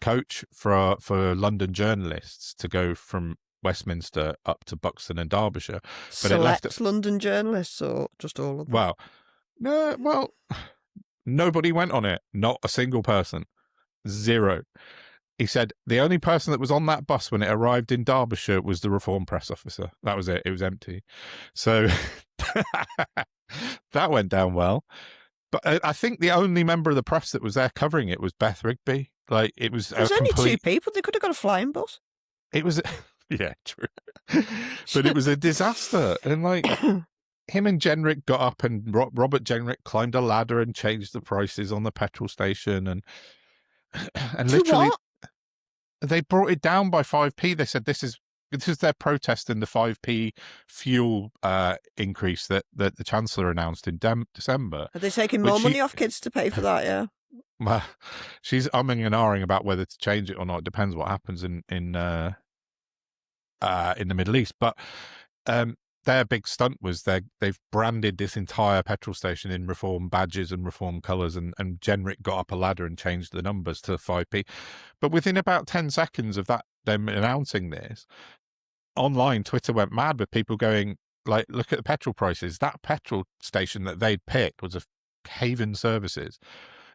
coach for London journalists to go from Westminster up to Buxton and Derbyshire. But it left London journalists, or just all of them? Well, nobody went on it. Not a single person. Zero. He said the only person that was on that bus when it arrived in Derbyshire was the Reform press officer. That was it. It was empty. So that went down well. But I think the only member of the press that was there covering it was Beth Rigby. Like, it was There's only two people. They could have got a flying bus. It was, yeah, true. But it was a disaster. And like, him and Jenrick got up, and Robert Jenrick climbed a ladder and changed the prices on the petrol station, and literally, they brought it down by 5p. They said this is their protest in the 5p fuel increase that the Chancellor announced in December. Are they taking more money off kids to pay for that, yeah? Well, she's umming and ahhing about whether to change it or not. It depends what happens in the Middle East. But their big stunt was they've branded this entire petrol station in Reform badges and Reform colours, and Jenrick got up a ladder and changed the numbers to 5p. But within about 10 seconds of them announcing this, online Twitter went mad with people going, like, look at the petrol prices. That petrol station that they'd picked was a Haven Services.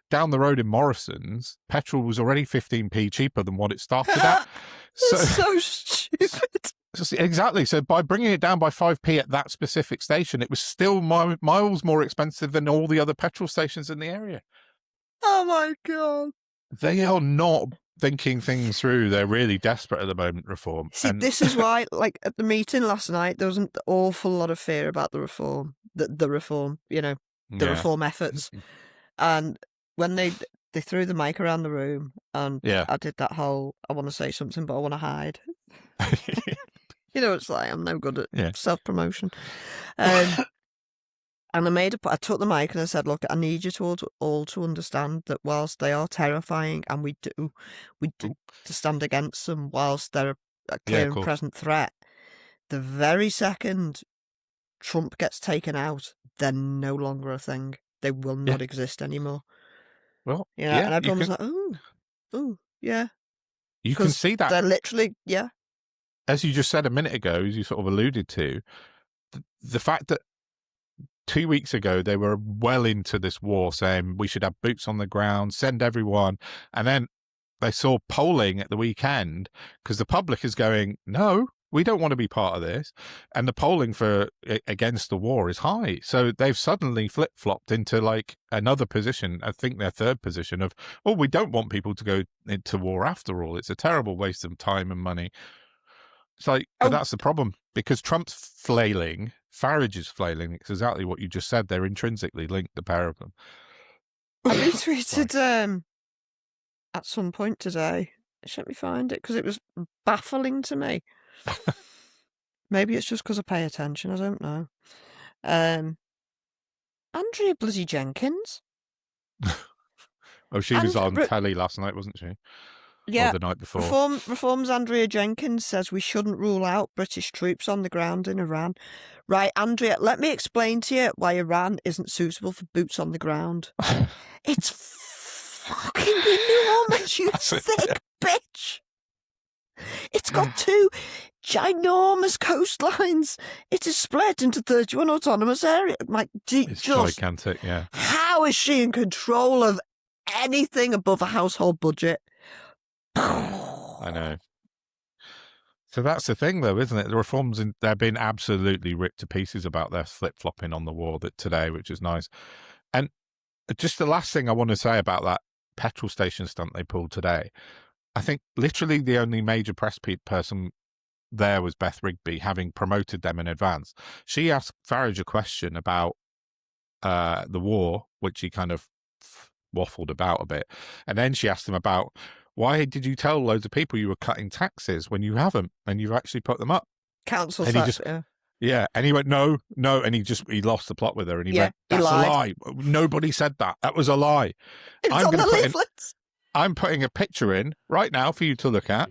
Down the road in Morrison's, petrol was already 15p cheaper than what it started at. So stupid. Exactly. So by bringing it down by 5p at that specific station, it was still miles more expensive than all the other petrol stations in the area. Oh my God. They are not thinking things through. They're really desperate at the moment, Reform. See, this is why, like, at the meeting last night, there was an awful lot of fear about the Reform, the Reform, the Reform efforts. And when they threw the mic around the room, and I did that whole, I want to say something, but I want to hide. You know, it's like I'm no good at Yeah. self-promotion. And I took the mic and I said, look, I need you to all to understand that whilst they are terrifying and we do to stand against them whilst they're a Yeah, clear of and course. present threat, the very second Trump gets taken out, they're no longer a thing. They will Yeah. not exist anymore. Well, You know, yeah, and everyone was like, oh, yeah. you can Because see that, they're literally, yeah. as you just said a minute ago, as you sort of alluded to, the fact that 2 weeks ago they were well into this war saying we should have boots on the ground, send everyone, and then they saw polling at the weekend because the public is going, no, we don't want to be part of this, and the polling for against the war is high, so they've suddenly flip-flopped into like another position, I think their third position of, oh, we don't want people to go into war after all, it's a terrible waste of time and money. It's like, but that's the problem, because Trump's flailing, Farage is flailing. It's exactly what you just said. They're intrinsically linked, the pair of them. I retweeted at some point today. Let me find it because it was baffling to me. Maybe it's just because I pay attention. I don't know. Andrea bloody Jenkins. Oh, she was on telly last night, wasn't she? Yeah. Or the night before. Reform's Andrea Jenkins says we shouldn't rule out British troops on the ground in Iran. Right, Andrea, let me explain to you why Iran isn't suitable for boots on the ground. It's fucking enormous, you thick bitch. It's got 2 ginormous coastlines. It is split into 31 autonomous areas. It's gigantic, yeah. How is she in control of anything above a household budget? I know. So that's the thing, though, isn't it? The reforms, they're being absolutely ripped to pieces about their flip-flopping on the war today, which is nice. And just the last thing I want to say about that petrol station stunt they pulled today, I think literally the only major press person there was Beth Rigby, having promoted them in advance. She asked Farage a question about the war, which he kind of waffled about a bit. And then she asked him about, why did you tell loads of people you were cutting taxes when you haven't, and you've actually put them up? Council and tax, yeah. And he went, no, and he lost the plot with her, and he went, that's a lie. Nobody said that. That was a lie. It's on the leaflets. I'm putting a picture in right now for you to look at.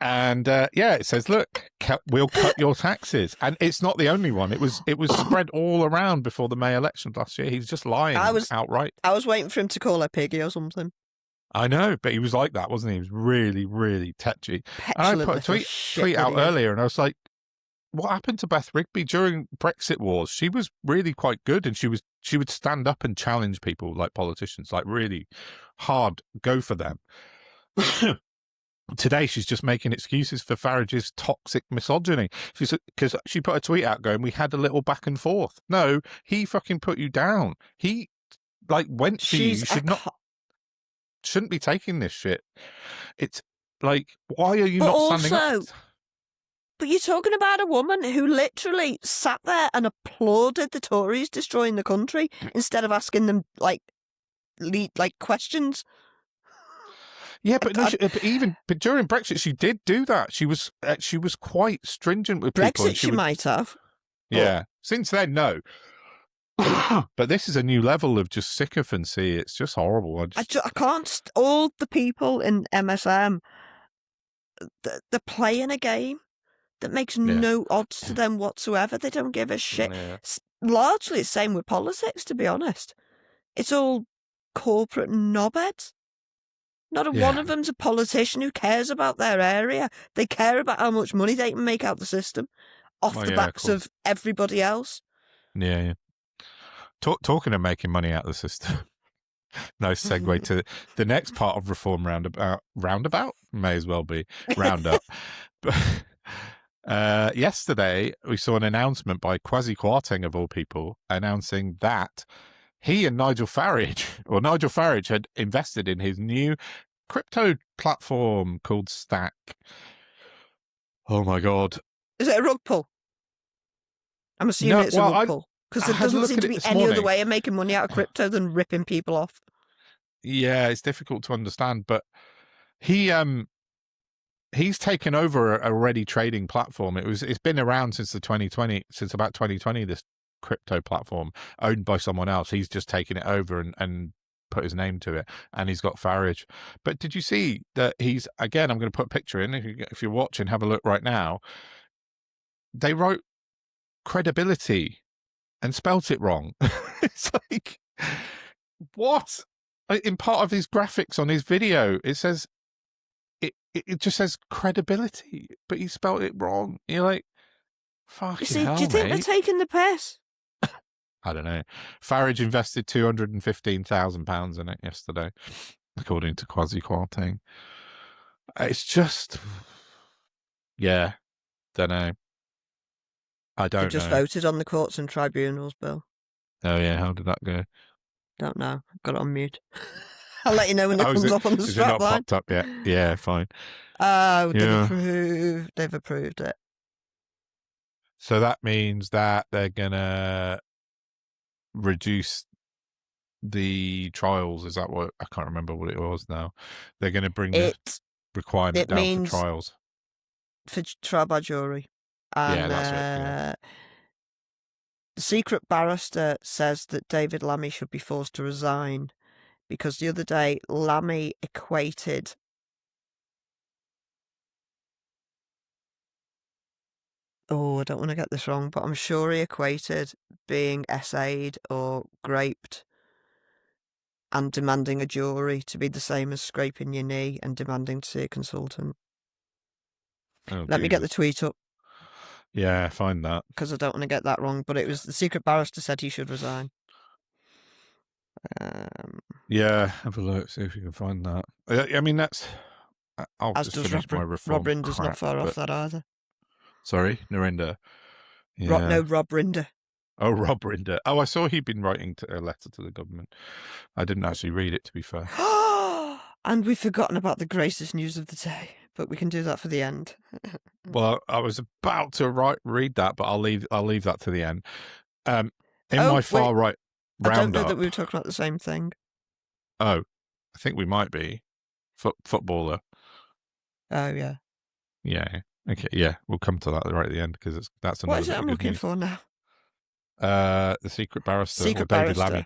And it says, look, we'll cut your taxes. And it's not the only one. It was spread all around before the May elections last year. He's just lying outright. I was waiting for him to call her piggy or something. I know, but he was like that, wasn't he? He was really, really tetchy. And I put a tweet out earlier, and I was like, what happened to Beth Rigby during Brexit wars? She was really quite good, and she would stand up and challenge people like politicians, like really hard, go for them. Today, she's just making excuses for Farage's toxic misogyny. Because she put a tweet out going, we had a little back and forth. No, he fucking put you down. He went for you. You shouldn't be taking this shit. It's like, why are you not standing up? But you're talking about a woman who literally sat there and applauded the Tories destroying the country instead of asking them questions. Yeah, but but during Brexit, she did do that. She was quite stringent with people. Brexit, she might have. Yeah. Since then, no. But this is a new level of just sycophancy. It's just horrible. I can't. All the people in MSM, they're playing a game that makes no odds to them whatsoever. They don't give a shit. Yeah. Largely the same with politics, to be honest. It's all corporate knobheads. Not one of them's a politician who cares about their area. They care about how much money they can make out the system off the backs of everybody else. Yeah. Talking of making money out of the system. Nice segue to the next part of Reform Roundabout? May as well be. Roundup. Yesterday, we saw an announcement by Kwasi Kwarteng, of all people, announcing that he and Nigel Farage had invested in his new crypto platform called Stack. Oh my God. Is it a rug pull? I'm assuming it's a rug pull. Because there doesn't seem to be any other way of making money out of crypto than ripping people off. Yeah, it's difficult to understand, but he he's taken over a already trading platform. It's been around since about 2020. This crypto platform owned by someone else. He's just taken it over and put his name to it, and he's got Farage. But did you see that he's, again, I'm going to put a picture in, if you're watching, have a look right now. They wrote credibility and spelt it wrong. It's like, what? In part of his graphics on his video, it says, it just says credibility, but he spelt it wrong. You're like, fucking hell, do you think mate. they're taking the piss? I don't know. Farage invested £215,000 in it yesterday, according to Kwasi Kwarteng. It's just, yeah, don't know. I don't know. They just voted on the courts and tribunals bill. Oh, yeah, how did that go? Don't know. I've got it on mute. I'll let you know when it comes up on the strap line. Is it not popped up yet? Yeah, fine. Oh, they've approved it. So that means that they're going to reduce the trials. Is that what? I can't remember what it was now. They're going to bring the requirement down for trials. For trial by jury. And, yeah, that's it. Yeah. The secret barrister says that David Lammy should be forced to resign because the other day Lammy equated I don't want to get this wrong, but I'm sure he equated being essayed or graped and demanding a jury to be the same as scraping your knee and demanding to see a consultant. Let me get the tweet up. Yeah, find that. Because I don't want to get that wrong, but it was the secret barrister said he should resign. Yeah, have a look, see if you can find that. I mean, that's... I'll just finish my reform. Rob Rinder's not far off that either. Sorry, Narinder. Yeah. Rob Rinder. Oh, Rob Rinder. Oh, I saw he'd been writing a letter to the government. I didn't actually read it, to be fair. And we've forgotten about the greatest news of the day, but we can do that for the end. Well, I was about to read that, but I'll leave that to the end. My far right roundup. I don't know that we were talking about the same thing. Oh, I think we might be. Footballer. Oh, yeah. Yeah. Okay, yeah, we'll come to that right at the end because that's another. What is it I'm looking for now? The secret barrister, or David Lammy.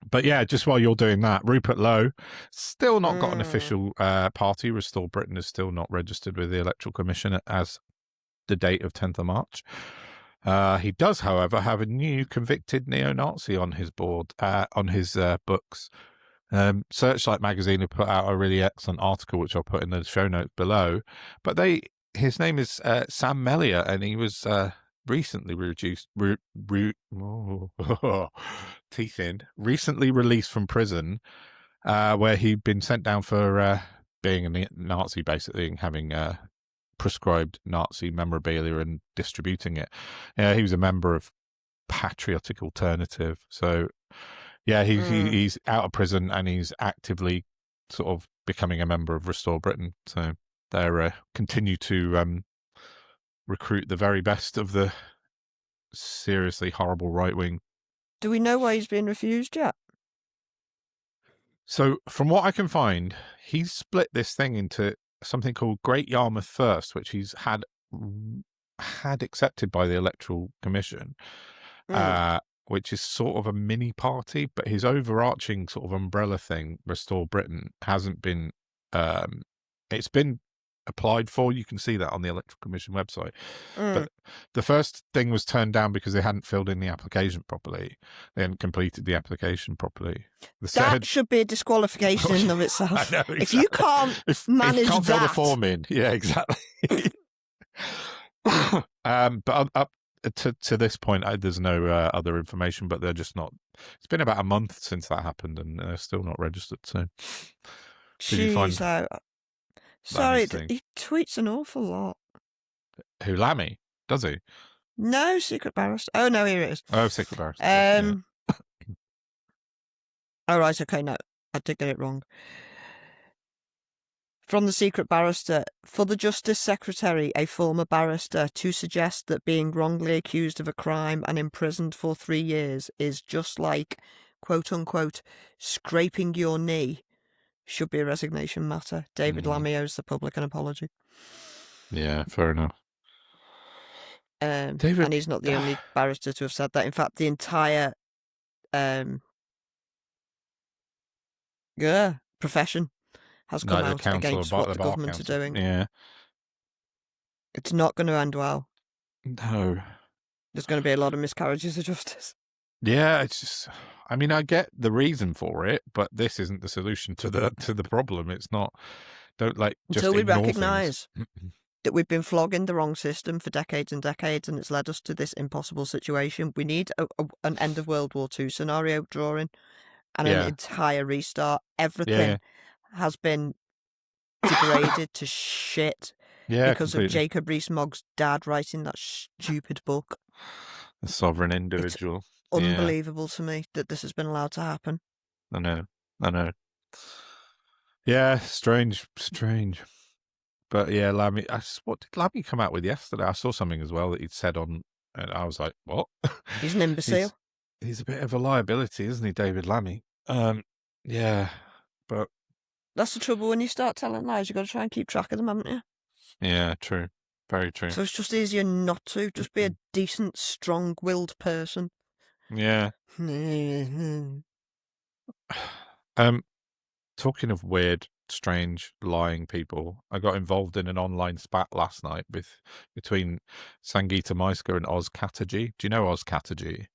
But yeah, just while you're doing that, Rupert Lowe still not got an official party. Restore Britain is still not registered with the Electoral Commission as the date of 10th of March. He does, however, have a new convicted neo-Nazi on his board, on his books. Searchlight magazine have put out a really excellent article, which I'll put in the show notes below. But his name is Sam Mellier, and he was recently recently released from prison, where he'd been sent down for being a Nazi, basically, and having prescribed Nazi memorabilia and distributing it. He was a member of Patriotic Alternative, so. Yeah, he's out of prison and he's actively sort of becoming a member of Restore Britain. So they continue to recruit the very best of the seriously horrible right wing. Do we know why he's been refused yet? So from what I can find, he's split this thing into something called Great Yarmouth First, which he's had accepted by the Electoral Commission. Which is sort of a mini party, but his overarching sort of umbrella thing, Restore Britain, hasn't been, it's been applied for. You can see that on the Electoral Commission website. But the first thing was turned down because they hadn't filled in the application properly. They hadn't completed the application properly. That should be a disqualification in and of itself. I know, exactly. If you can't manage that. Fill the form in. Yeah, exactly. But up to this point, there's no other information, but they're just not. It's been about a month since that happened, and they're still not registered. So, jeez, sorry, he tweets an awful lot. Who, Lammy? Does he? No, secret barrister. Oh no, here it is. Oh, secret barrister. Yeah. Oh right, okay, no, I did get it wrong. From the secret barrister, for the Justice Secretary, a former barrister, to suggest that being wrongly accused of a crime and imprisoned for 3 years is just like, quote-unquote, scraping your knee should be a resignation matter. David Lammy owes the public an apology. Yeah, fair enough. And David, he's not the only barrister to have said that. In fact, the entire profession has come like the out council against about what the bar government council. are doing. Yeah. It's not going to end well. No. There's going to be a lot of miscarriages of justice. Yeah, it's just. I mean, I get the reason for it, but this isn't the solution to the problem. It's not. Don't just until we ignore recognise things. that we've been flogging the wrong system for decades and decades, and it's led us to this impossible situation. We need an end of World War II scenario drawing and an entire restart. Everything has been degraded to shit because of Jacob Rees-Mogg's dad writing that stupid book. The sovereign individual. It's unbelievable to me that this has been allowed to happen. I know. Yeah, strange. But yeah, Lammy. What did Lammy come out with yesterday? I saw something as well that he'd said on, and I was like, "What?" He's an imbecile. He's a bit of a liability, isn't he, David Lammy? Yeah, but that's the trouble when you start telling lies. You've got to try and keep track of them, haven't you? Yeah, true. Very true. So it's just easier not to. Just be a decent, strong-willed person. Yeah. Talking of weird, strange, lying people, I got involved in an online spat last night between Sangeeta Maiska and Oz Chatterjee. Do you know Oz Chatterjee?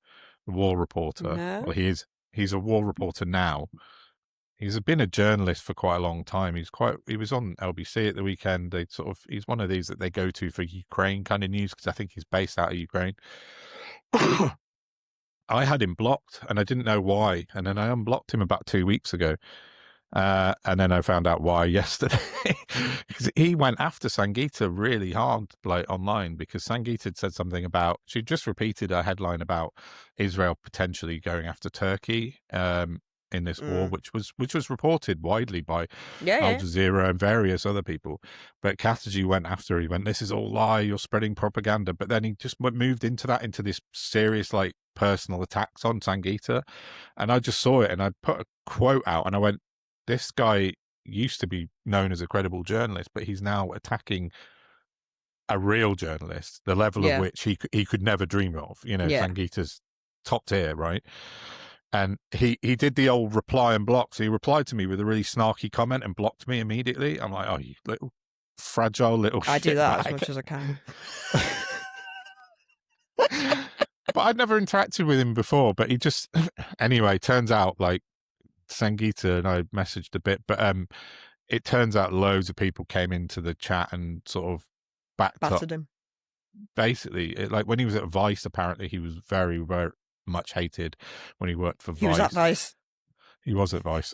A war reporter. No. Well, he's a war reporter now. He's been a journalist for quite a long time. He was on LBC at the weekend. He's one of these that they go to for Ukraine kind of news because I think he's based out of Ukraine. I had him blocked and I didn't know why. And then I unblocked him about 2 weeks ago. And then I found out why yesterday. Because he went after Sangeeta really hard, online, because Sangeeta had said something about, she just repeated a headline about Israel potentially going after Turkey in this war, which was reported widely by Al Jazeera and various other people. But Chatterjee went after, he went, "This is all lie, you're spreading propaganda." But then he just moved into this serious, personal attacks on Sangeeta. And I just saw it and I put a quote out and I went, this guy used to be known as a credible journalist, but he's now attacking a real journalist, the level of which he could never dream of. Sangeeta's top tier, right? And he did the old reply and block. So he replied to me with a really snarky comment and blocked me immediately. I'm like, "Oh, you little fragile little shit." I do that as much as I can. But I'd never interacted with him before. But he just, anyway, turns out Sangeeta and I messaged a bit, but it turns out loads of people came into the chat and sort of battered him. Basically, when he was at Vice, apparently he was very, very much hated when he worked for Vice. He was at Vice. He was at Vice.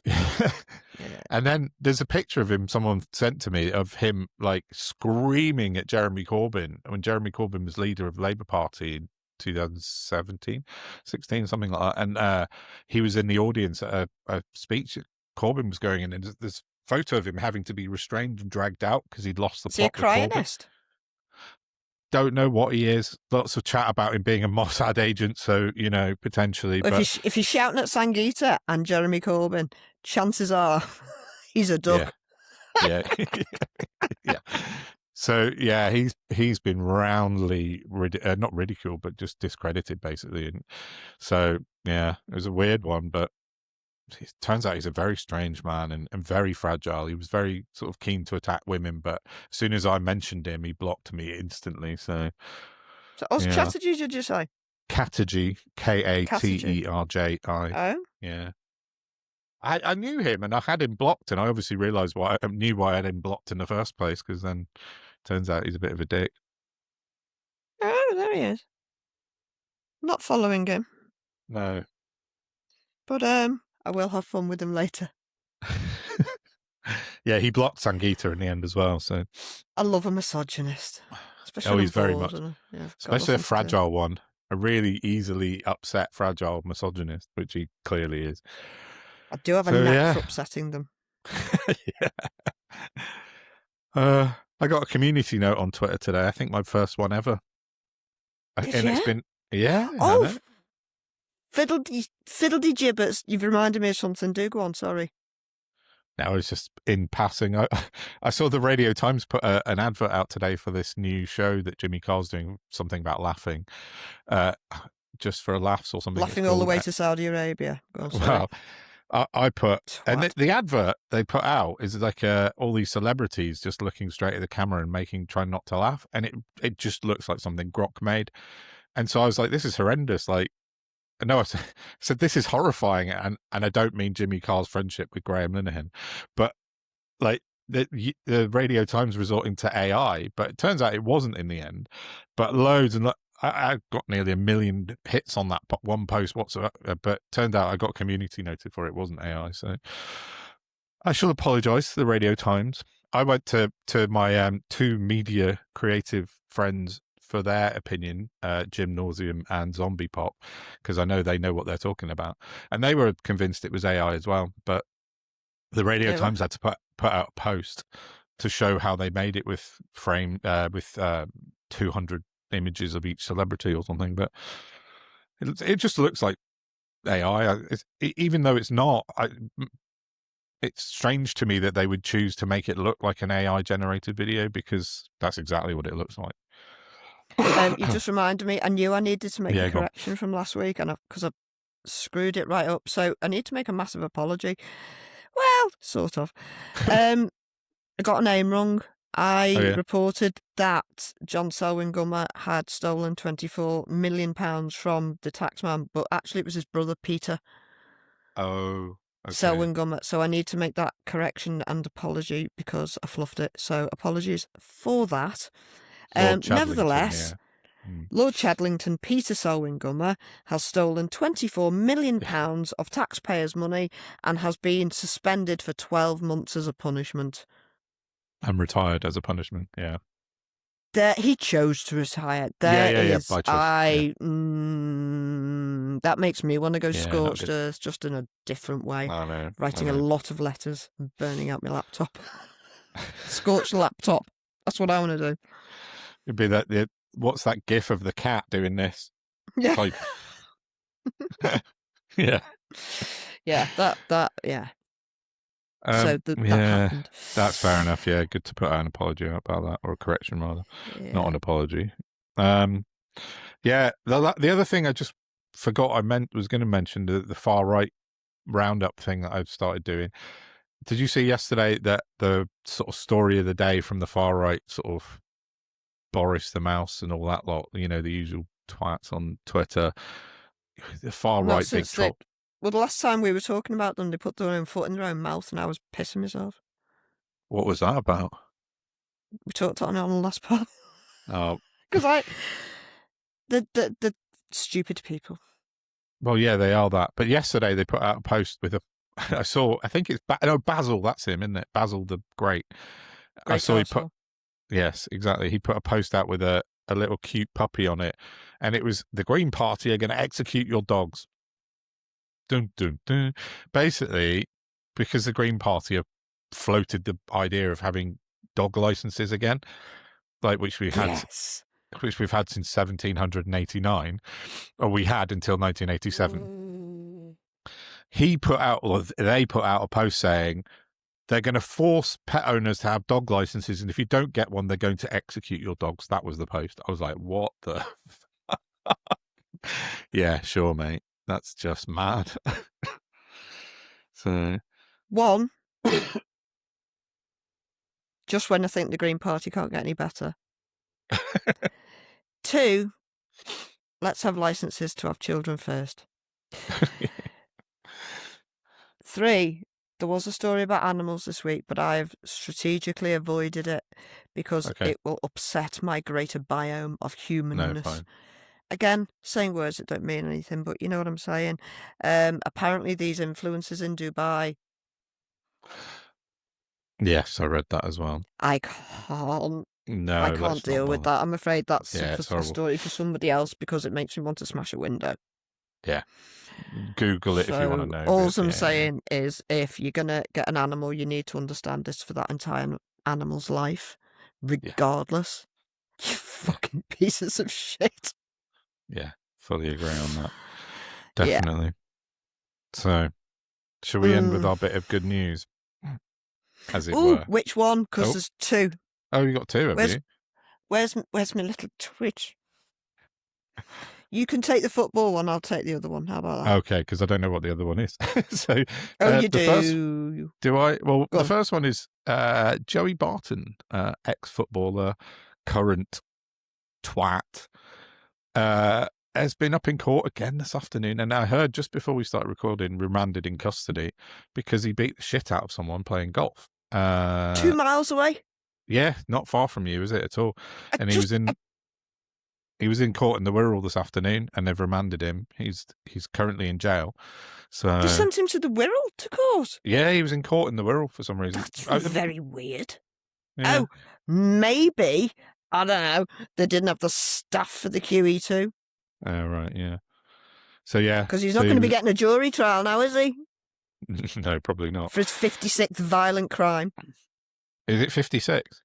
And then there's a picture of him someone sent to me of him screaming at Jeremy Corbyn when Jeremy Corbyn was leader of the Labour Party in 2017, 16, something like that. And he was in the audience at a speech that Corbyn was going in, and there's this photo of him having to be restrained and dragged out because he'd lost the plot. Is he a Crionist? Don't know what he is. Lots of chat about him being a Mossad agent, so, potentially. Well, if he's shouting at Sangeeta and Jeremy Corbyn, chances are he's a duck. Yeah. Yeah. So, yeah, he's been roundly, not ridiculed, but just discredited, basically. And so, yeah, it was a weird one, but it turns out he's a very strange man and very fragile. He was very sort of keen to attack women, but as soon as I mentioned him, he blocked me instantly. So Oz Chatterjee, did you say? Chatterjee, Katerji. Oh? Yeah. I knew him and I had him blocked, and I obviously realised why I had him blocked in the first place, because then turns out he's a bit of a dick. Oh, there he is. Not following him. No. But I will have fun with him later. Yeah, he blocked Sangeeta in the end as well. So I love a misogynist. Especially he's very much, especially a fragile one, a really easily upset, fragile misogynist, which he clearly is. I do have a knack for upsetting them. Yeah. I got a community note on Twitter today. I think my first one ever. Did you? It's been Oh, fiddledy gibbets! You've reminded me of something. Do go on. Sorry. Now it's just in passing. I saw the Radio Times put an advert out today for this new show that Jimmy Carr's doing, something about laughing, uh, just for laughs or something. It's Laughing all the called. way to Saudi Arabia. Go on, sorry. Well, I put, and Twat. the advert they put out is like all these celebrities just looking straight at the camera and trying not to laugh, and it just looks like something Grok made. And so I was like, this is horrendous. Like, no, I said this is horrifying, and I don't mean Jimmy Carr's friendship with Graham Linehan, but like the Radio Times resorting to AI, but it turns out it wasn't in the end. But loads and I got nearly 1 million hits on that one post whatsoever, but turned out I got community noted for it wasn't AI. So I shall apologise to the Radio Times. I went to my 2 media creative friends for their opinion, Jim Nauseum and Zomby Pop, because I know they know what they're talking about, and they were convinced it was AI as well. But the Radio Times had to put out a post to show how they made it with 200 images of each celebrity or something. But it just looks like AI, even though it's not. It's strange to me that they would choose to make it look like an AI generated video, because that's exactly what it looks like. You just reminded me. I knew I needed to make a correction from last week, and because I screwed it right up, so I need to make a massive apology. Well, sort of. I got a name wrong. I reported that John Selwyn-Gummer had stolen £24 million from the taxman, but actually it was his brother Peter. Oh, okay. Selwyn-Gummer. So I need to make that correction and apology because I fluffed it. So apologies for that. Nevertheless, Lord Chadlington, Peter Selwyn-Gummer, has stolen £24 million of taxpayers' money and has been suspended for 12 months as a punishment. And retired as a punishment, yeah. He chose to retire. By choice. That makes me want to go scorched earth, just in a different way. Writing a lot of letters and burning out my laptop. Scorched laptop. That's what I want to do. It'd be what's that gif of the cat doing this? Yeah. Like, yeah. Yeah, that so that happened. That's fair enough. Yeah, good to put out an apology about that, or a correction rather, not an apology. Yeah, the other thing I just forgot was going to mention the far right roundup thing that I've started doing. Did you see yesterday that the sort of story of the day from the far right, sort of Boris the Mouse and all that lot, the usual twats on Twitter, the far right big troll. Well, the last time we were talking about them, they put their own foot in their own mouth, and I was pissing myself. What was that about? We talked on it on the last part. Oh, because the stupid people. Well, yeah, they are that. But yesterday they put out a post with I think it's Basil. That's him, isn't it? Basil the Great. I saw he put. Yes, exactly. He put a post out with a little cute puppy on it, and it was the Green Party are going to execute your dogs. Dun, dun, dun. Basically, because the Green Party have floated the idea of having dog licenses again, like which we've had since 1789, or we had until 1987. They put out a post saying they're going to force pet owners to have dog licenses, and if you don't get one, they're going to execute your dogs. That was the post. I was like, what the? Yeah, sure, mate. That's just mad. So, one, just when I think the Green Party can't get any better. 2, let's have licenses to have children first. 3, there was a story about animals this week, but I've strategically avoided it because it will upset my greater biome of humanness. No, fine. Again, saying words that don't mean anything, but you know what I'm saying. Apparently these influencers in Dubai. Yes, I read that as well. I can't let's deal with that. I'm afraid that's a story for somebody else because it makes me want to smash a window. Yeah. Google it if you want to know. All I'm saying is if you're going to get an animal, you need to understand this for that entire animal's life, regardless. Yeah. You fucking pieces of shit. Yeah, fully agree on that. Definitely. So, shall we end with our bit of good news? as it Ooh, were. which one? Because there's two. Oh, you got two, have you? Where's my little twitch? You can take the football one. I'll take the other one. How about that? Okay, because I don't know what the other one is. So, You the do. first, do I? Well, Go the on. first one is Joey Barton, ex-footballer, current twat, has been up in court again this afternoon. And I heard just before we started recording, remanded in custody because he beat the shit out of someone playing golf. 2 miles away. Yeah, not far from you, is it at all? And he was in court in the Wirral this afternoon, and they've remanded him. He's currently in jail. So just sent him to the Wirral to court. Yeah, he was in court in the Wirral for some reason. That's very weird. Yeah. Oh, maybe, I don't know, they didn't have the staff for the QE2. Oh, right, yeah. So, yeah. Because he's not going to be getting a jury trial now, is he? No, probably not. For his 56th violent crime. Is it 56?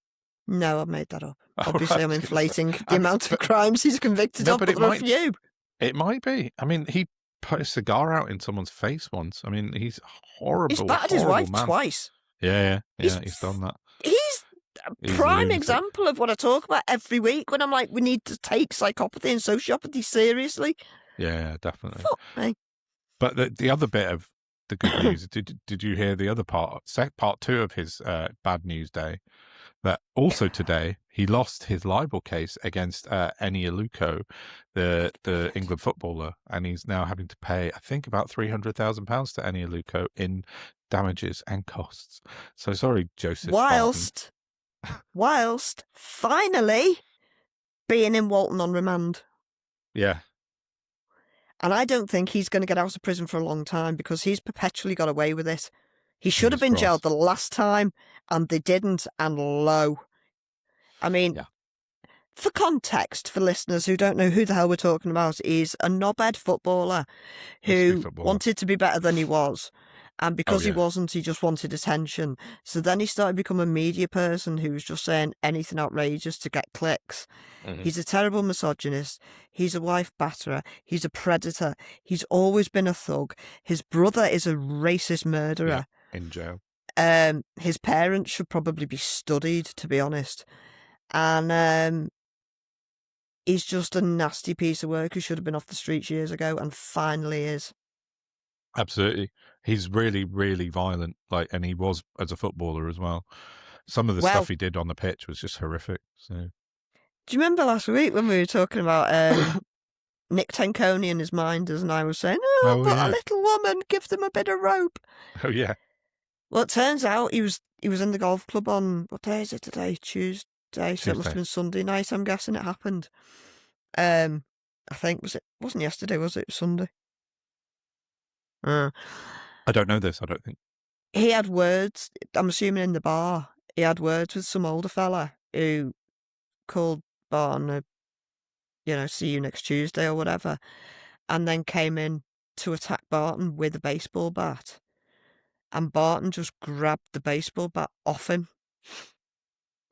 No, I've made that up. Obviously, right, I'm inflating the amount of crimes he's convicted of, but there are a few. It might be. I mean, he put a cigar out in someone's face once. I mean, he's horrible. He's battered his wife twice. Yeah, he's done that. He's a prime example of what I talk about every week when I'm like, we need to take psychopathy and sociopathy seriously. Yeah, definitely. Fuck me. But the other bit of the good news, did you hear the other part 2 of his bad news day? That also today he lost his libel case against Eni Aluko, the England footballer, and he's now having to pay, I think, about £300,000 to Eni Aluko in damages and costs. So sorry, Joseph. Whilst finally being in Walton on remand. Yeah. And I don't think he's going to get out of prison for a long time because he's perpetually got away with it. He should have been jailed the last time, and they didn't, and lo. I mean, for context, for listeners who don't know who the hell we're talking about, he's a knobhead footballer who wanted to be better than he was. And because he wasn't, he just wanted attention. So then he started becoming a media person who was just saying anything outrageous to get clicks. Mm-hmm. He's a terrible misogynist. He's a wife batterer. He's a predator. He's always been a thug. His brother is a racist murderer. Yeah, in jail. His parents should probably be studied, to be honest. And he's just a nasty piece of work who should have been off the streets years ago and finally is. Absolutely. He's really, really violent, and he was as a footballer as well. Some of the stuff he did on the pitch was just horrific. So, do you remember last week when we were talking about Nick Tenconi and his minders, and I was saying, a little woman, give them a bit of rope. Oh yeah. Well, it turns out he was in the golf club on, what day is it today? Tuesday. So it must have been Sunday night. I'm guessing it happened. I think wasn't yesterday, was it? Sunday. I don't know this. I don't think he had words. I'm assuming in the bar, he had words with some older fella who called Barton, see you next Tuesday or whatever, and then came in to attack Barton with a baseball bat, and Barton just grabbed the baseball bat off him.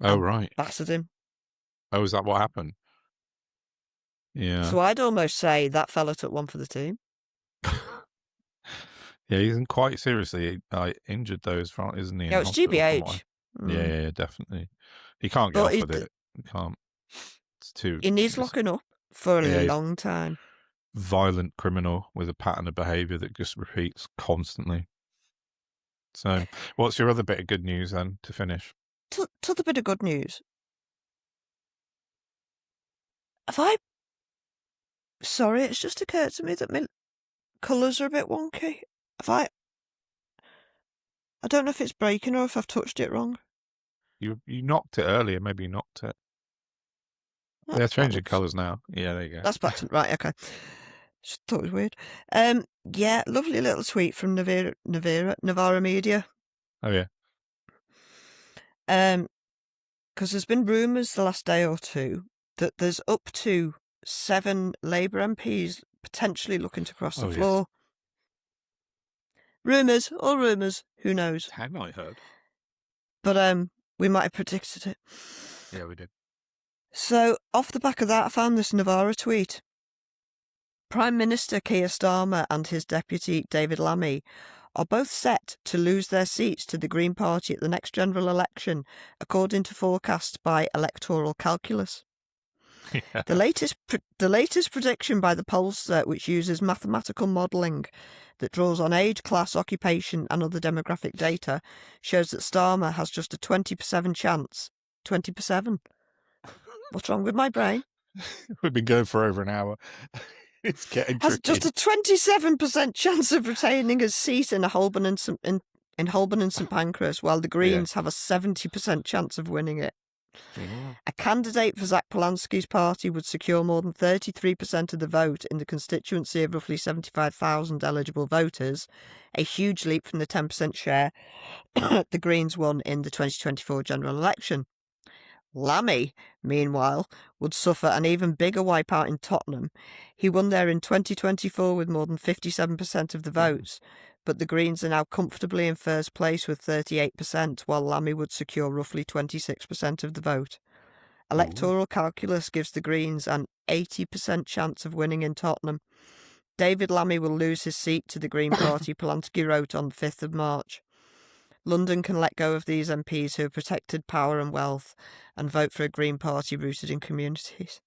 Oh right, battered him. Oh, is that what happened? Yeah. So I'd almost say that fella took one for the team. Yeah, he's quite seriously injured though, isn't he? Yeah, it's GBH. Yeah, definitely. He can't get off with it. He can't. It's too. He needs locking up for a long time. Violent criminal with a pattern of behaviour that just repeats constantly. So, what's your other bit of good news then to finish? T'other bit of good news. Sorry, it's just occurred to me that my colours are a bit wonky. I don't know if it's breaking or if I've touched it wrong. You knocked it earlier. Maybe you knocked it. They're changing colours now. Yeah, there you go. That's back to right. Okay. Just thought it was weird. Yeah, lovely little tweet from Navarra Media. Oh yeah. Because there's been rumours the last day or two that there's up to 7 Labour MPs potentially looking to cross the floor. Yes. Rumours, all rumours. Who knows? Haven't I heard? But we might have predicted it. Yeah, we did. So off the back of that, I found this Navarra tweet. Prime Minister Keir Starmer and his deputy David Lammy are both set to lose their seats to the Green Party at the next general election, according to forecasts by Electoral Calculus. Yeah. The latest prediction by the pollster, which uses mathematical modelling that draws on age, class, occupation and other demographic data, shows that Starmer has just a 20% chance. 20%? What's wrong with my brain? We've been going for over an hour. It's getting Has tricky. just a 27% chance of retaining a seat in Holborn and St Pancras, while the Greens have a 70% chance of winning it. A candidate for Zach Polanski's party would secure more than 33% of the vote in the constituency of roughly 75,000 eligible voters, a huge leap from the 10% share the Greens won in the 2024 general election. Lammy, meanwhile, would suffer an even bigger wipeout in Tottenham. He won there in 2024 with more than 57% of the votes, but the Greens are now comfortably in first place with 38%, while Lammy would secure roughly 26% of the vote. Electoral Calculus gives the Greens an 80% chance of winning in Tottenham. David Lammy will lose his seat to the Green Party, Polanski wrote on the 5th of March. London can let go of these MPs who have protected power and wealth and vote for a Green Party rooted in communities.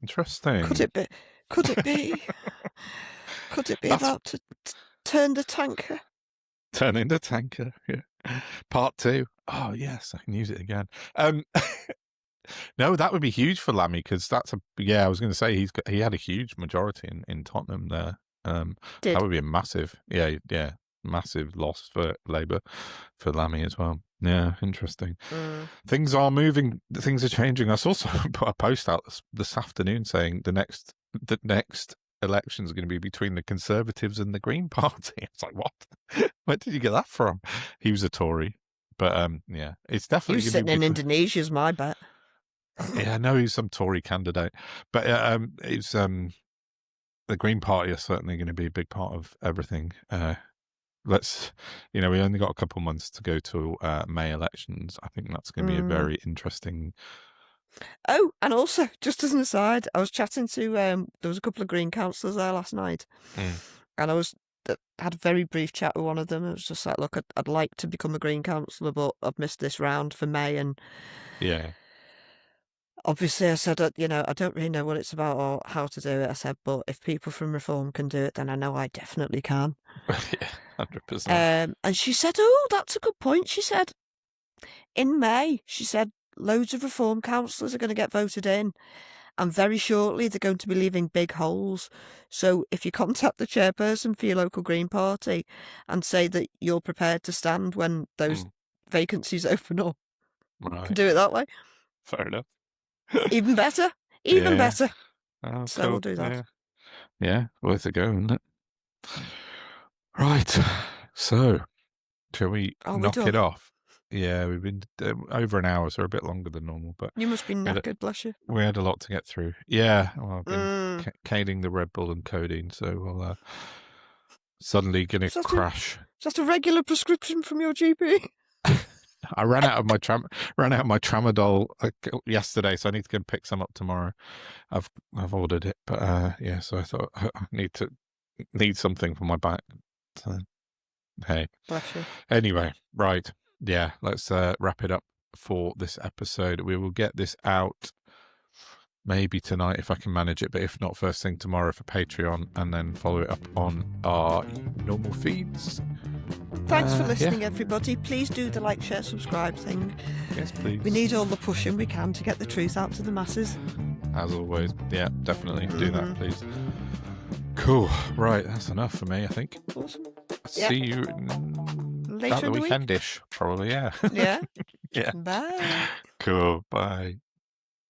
Interesting. Could it be? Could it be? Could it be about to turn the tanker? Turning the tanker, yeah. Part 2. Oh, yes, I can use it again. No, that would be huge for Lammy because that's I was going to say he had a huge majority in Tottenham there. That would be a massive, massive loss for Labour, for Lammy as well. Yeah, interesting. Things are moving. Things are changing. I saw someone put a post out this afternoon saying the next election is going to be between the Conservatives and the Green Party. It's like, what? Where did you get that from? He was a Tory, but it's definitely. He was sitting in Indonesia, is my bet. Yeah, I know he's some Tory candidate, but it's the Green Party are certainly going to be a big part of everything. We only got a couple months to go to May elections. I think that's going to be a very interesting. Oh, and also, just as an aside, I was chatting to there was a couple of Green councillors there last night, and I had a very brief chat with one of them. It was just like, look, I'd like to become a Green councillor, but I've missed this round for May, and obviously I said, I don't really know what it's about or how to do it. I said, but if people from Reform can do it, then I know I definitely can. 100%. And she said, oh, that's a good point. She said, in May, she said, loads of Reform councillors are going to get voted in, and very shortly they're going to be leaving big holes. So if you contact the chairperson for your local Green Party and say that you're prepared to stand when those vacancies open up, you can do it that way. Fair enough. Even better. Even better. Oh, so cool. We'll do that. Yeah, worth a go, isn't it? Right. So, shall we knock it off? Yeah, we've been over an hour, so a bit longer than normal. But you must be knackered, bless you. We had a lot to get through. Yeah, well, I've been caning the Red Bull and codeine, so we'll suddenly going to crash. Is that a regular prescription from your GP? I ran out of my tramadol yesterday, so I need to go and pick some up tomorrow. I've ordered it, but so I thought I need something for my back. So, hey, bless you. Anyway, right, let's wrap it up for this episode. We will get this out maybe tonight if I can manage it, but if not, first thing tomorrow for Patreon, and then follow it up on our normal feeds. Thanks for listening, everybody. Please do the like, share, subscribe thing. Yes, please. We need all the pushing we can to get the truth out to the masses. As always. Yeah, definitely. Do that, please. Cool. Right, that's enough for me, I think. Awesome. See you later at the weekend-ish, probably, yeah. Yeah? Yeah. Bye. Cool. Bye.